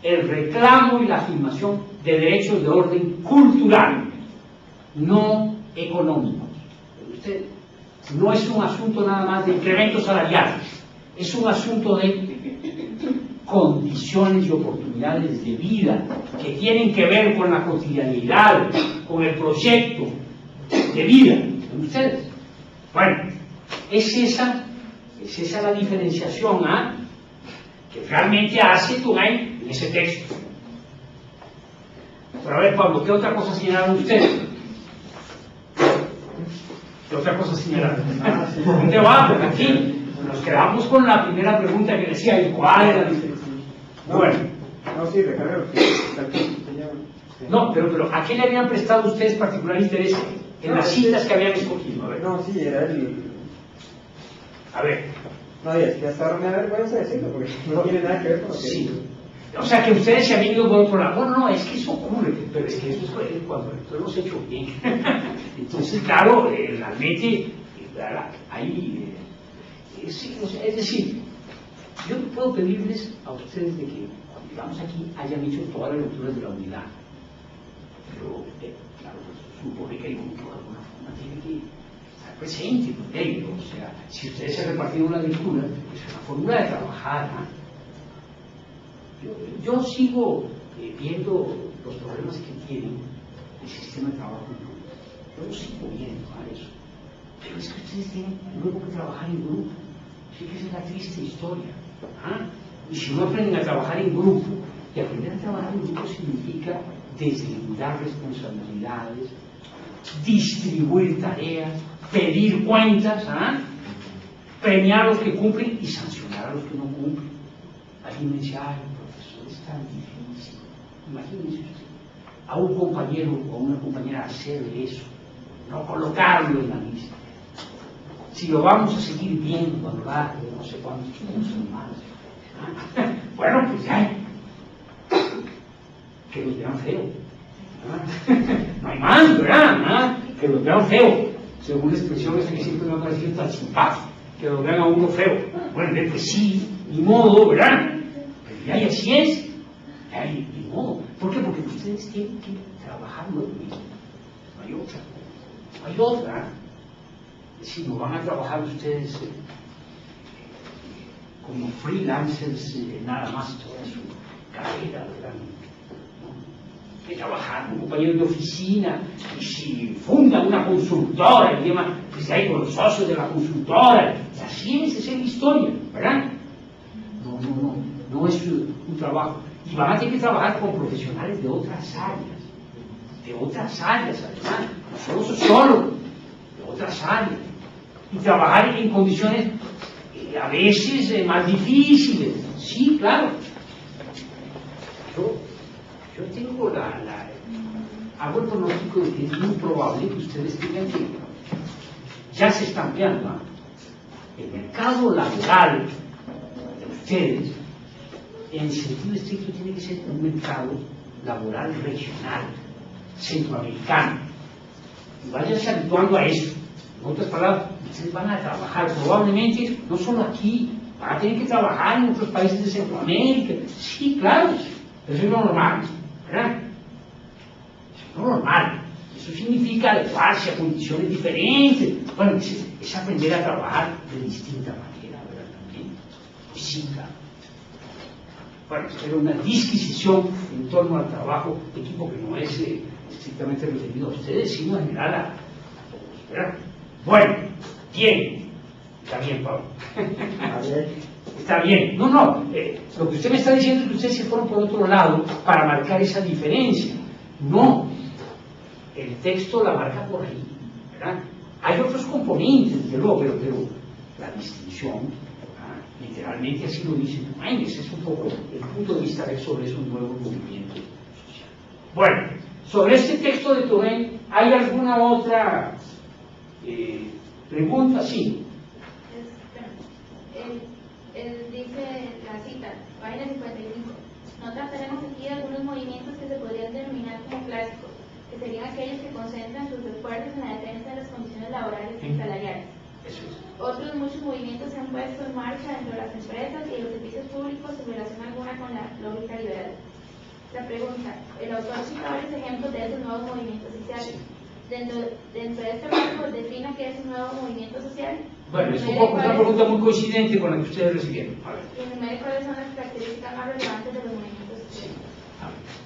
el reclamo y la afirmación de derechos de orden cultural, no económicos. Usted, no es un asunto nada más de incrementos salariales, es un asunto de condiciones y oportunidades de vida que tienen que ver con la cotidianidad, con el proyecto de vida de ustedes. Bueno, es esa la diferenciación que realmente hace Duhigg en ese texto. Pero a ver, Pablo, ¿qué otra cosa señalaron ustedes? ¿Qué otra cosa señalaron? ¿Dónde va? Porque aquí nos quedamos con la primera pregunta que decía, ¿y cuál era la diferencia? Bueno. No, sí, recarga No, pero ¿a qué le habían prestado ustedes particular interés en las citas que habían escogido? A ver. No, sí, era el... A ver. No, y es que hasta ahora me da vergüenza decirlo, porque no tiene nada que ver con lo que sí. O sea, que ustedes se han ido por otro lado. Bueno, no, es que eso ocurre, pero es que eso es cuando lo hemos hecho bien. Entonces, claro, realmente, ahí... sí, o sea, es decir, yo puedo pedirles a ustedes de que, cuando llegamos aquí, hayan hecho todas las lecturas de la unidad. Pero, claro, pues, supone que el grupo de alguna forma tiene que estar presente con ello. O sea, si ustedes se repartieron la lectura, es una fórmula de trabajar, ¿no? Yo sigo viendo los problemas que tiene el sistema de trabajo en grupo. Yo lo sigo viendo a eso. Pero es que ustedes tienen luego que trabajar en grupo. Fíjense la triste historia. Y si no aprenden a trabajar en grupo, y aprender a trabajar en grupo significa deslindar responsabilidades, distribuir tareas, pedir cuentas, premiar a los que cumplen y sancionar a los que no cumplen. Alguien me decía, ay, profesor, es tan difícil. Imagínense usted, a un compañero o a una compañera hacerle eso, no colocarlo en la lista. Si lo vamos a seguir viendo a lo largo de no sé cuántos años más. Bueno, pues ya, que los vean feo. No hay más, ¿verdad? Que los vean feo. Según la expresión esa que siempre me ha parecido tan simpática, que los vean a uno feo. Bueno, pues sí, ni modo, ¿verdad? Pero ya, y así es. Ya, ni modo. ¿Por qué? Porque ustedes tienen que trabajar lo mismo. No hay otra. No hay otra. Si no van a trabajar ustedes con como freelancers nada más toda su carrera, ¿verdad? Que trabajar como compañeros de oficina, y si fundan una consultora, y demás, que se hay con los socios de la consultora, y así es la historia, ¿verdad? No es un trabajo. Y van a tener que trabajar con profesionales de otras áreas además, no solo sociólogos, de otras áreas, y trabajar en condiciones a veces más difíciles. Sí, claro. Yo tengo hago el pronóstico de que es muy probable que ustedes tengan que, ya se están viendo, el mercado laboral de ustedes, en el sentido estricto, tiene que ser un mercado laboral regional, centroamericano. Y váyanse habituando a eso. En otras palabras, ustedes van a trabajar probablemente, no solo aquí, van a tener que trabajar en otros países de Centroamérica. Sí, claro, eso es lo normal, ¿verdad? Eso es lo normal. Eso significa adecuarse a condiciones diferentes. Bueno, es aprender a trabajar de distinta manera, ¿verdad? También. Pues sí, claro. Bueno, era una disquisición en torno al trabajo de equipo que no es estrictamente referido a ustedes, sino en general a todos, ¿verdad? Bueno, bien. Está bien, Pablo. Está bien. No, lo que usted me está diciendo es que ustedes se fueron por otro lado para marcar esa diferencia. No. El texto la marca por ahí, ¿verdad? Hay otros componentes, desde luego, pero la distinción, literalmente así lo dice Tumaines, ese es un poco el punto de vista sobre esos nuevos movimientos sociales. Bueno, sobre este texto de Tumaines, ¿hay alguna otra pregunta? Sí. Él dice la cita, página 55. No trataremos aquí de algunos movimientos que se podrían denominar como clásicos, que serían aquellos que concentran sus esfuerzos en la defensa de las condiciones laborales y salariales. Otros muchos movimientos se han puesto en marcha dentro de las empresas y de los servicios públicos en relación alguna con la lógica liberal. La pregunta, el autor cita varios ejemplos de esos nuevos movimientos sociales. Dentro de este marco, defina qué es un nuevo movimiento social. Bueno, es una pregunta muy coincidente con la que ustedes recibieron. Y enumere cuáles son las características más relevantes de los movimientos sociales.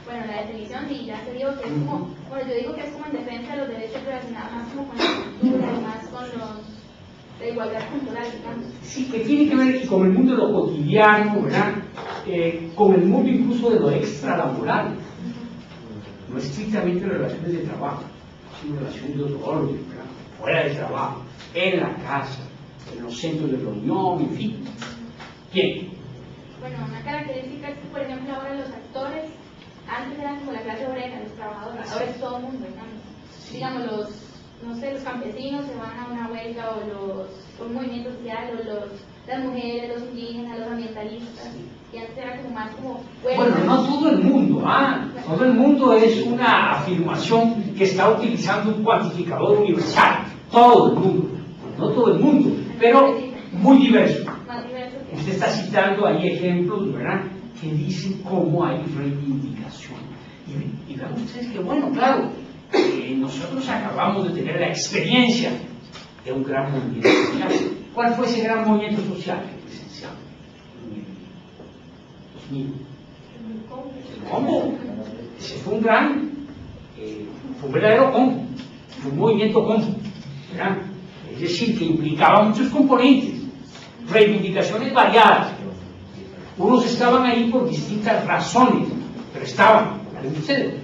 Bueno, la definición, sí, ya se dijo que es como, bueno, yo digo que es como en defensa de los derechos relacionados más como con la cultura y más con la igualdad cultural, digamos. Sí, que tiene que ver con el mundo de lo cotidiano, ¿verdad? Con el mundo incluso de lo extralaboral. No estrictamente relaciones de trabajo, sino relaciones de otro orden, ¿verdad? Fuera del trabajo, en la casa, en los centros de reunión, en fin. Bien. Bueno, una característica es que, por ejemplo, ahora los actores, antes eran como la clase obrera, los trabajadores, ahora es todo el mundo, digamos, los campesinos se van a una huelga, o un movimiento social, o las mujeres, los indígenas, los ambientalistas, y antes era como más como... Bueno, no todo el mundo, todo el mundo es una afirmación que está utilizando un cuantificador universal, todo el mundo, no todo el mundo, pero muy diverso. Usted está citando ahí ejemplos, ¿verdad?, que dicen cómo hay reivindicación. Y vean ustedes que, bueno, claro, nosotros acabamos de tener la experiencia de un gran movimiento social. ¿Cuál fue ese gran movimiento social? Esencial. 2000. ¿Cómo? Ese fue un gran, fue un verdadero combo, fue un movimiento combo, ¿verdad? Es decir, que implicaba muchos componentes, reivindicaciones variadas. Unos estaban ahí por distintas razones, pero estaban, ¿vale? Ustedes.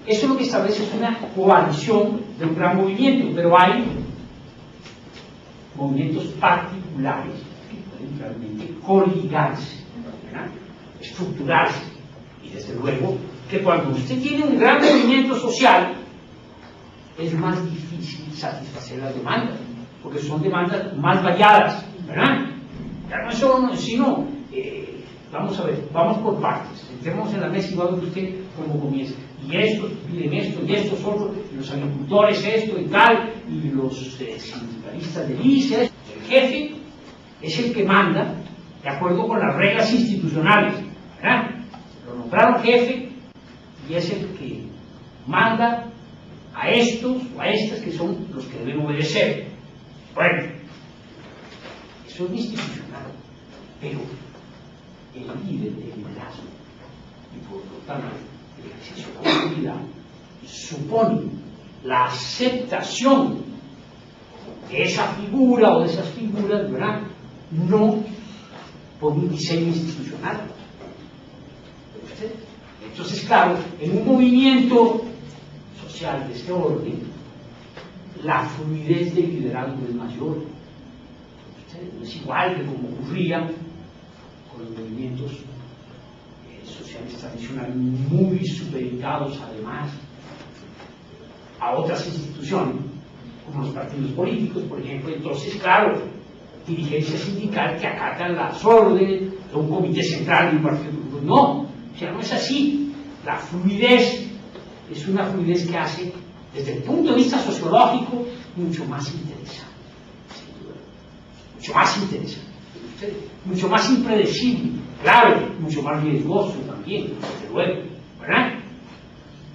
Eso es lo que establece es una coalición de un gran movimiento, pero hay movimientos particulares que pueden realmente coligarse, ¿verdad?, estructurarse. Y desde luego que cuando usted tiene un gran movimiento social, es más difícil satisfacer las demandas, porque son demandas más variadas, ¿verdad? Ya no es solo, sino, vamos a ver, vamos por partes. Entremos en la mesa y va a ver usted cómo comienza. Y estos piden esto, y estos otros, y los agricultores esto y tal, y los sindicalistas de ICE. El jefe es el que manda, de acuerdo con las reglas institucionales, ¿verdad? Lo nombraron jefe y es el que manda a estos o a estas que son los que deben obedecer. Bueno, eso es institucional, pero el líder, el liderazgo. Y por lo tanto, el ejercicio de la autoridad supone la aceptación de esa figura o de esas figuras, ¿verdad? No por un diseño institucional. Entonces, claro, en un movimiento social de este orden, la fluidez del liderazgo es mayor. No es igual que como ocurría con los movimientos sociales tradicionales, muy supeditados además a otras instituciones, como los partidos políticos, por ejemplo. Entonces, claro, dirigencia sindical que acatan las órdenes de un comité central de un partido político. No, o sea, no es así. La fluidez es una fluidez que hace, desde el punto de vista sociológico, mucho más interesante, sin duda. Mucho más interesante, mucho más impredecible, claro, mucho más riesgoso también, desde luego, ¿verdad?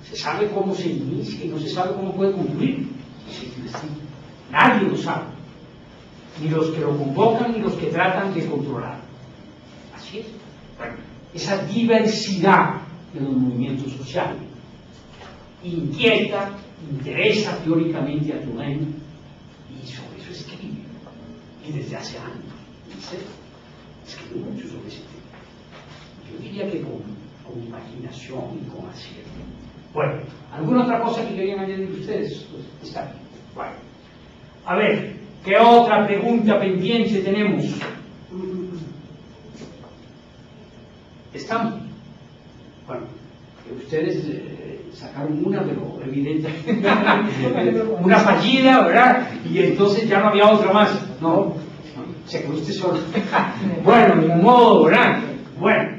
Se sabe cómo se inicia y no se sabe cómo puede concluir. Nadie lo sabe, ni los que lo convocan ni los que tratan de controlar. Así es. Bueno, esa diversidad de los movimientos sociales inquieta, interesa teóricamente a Turén, y sobre eso escribe, y desde hace años escribe mucho sobre ese tema. Yo diría que con imaginación y con acierto. Bueno, ¿alguna otra cosa que querían añadir ustedes? Pues está bien. Bueno, a ver, ¿qué otra pregunta pendiente tenemos? ¿Estamos? Bueno, ustedes sacaron una, pero evidentemente una fallida, ¿verdad? Y entonces ya no había otra más. No, se quedó usted solo. Bueno, de modo, ¿verdad? Bueno.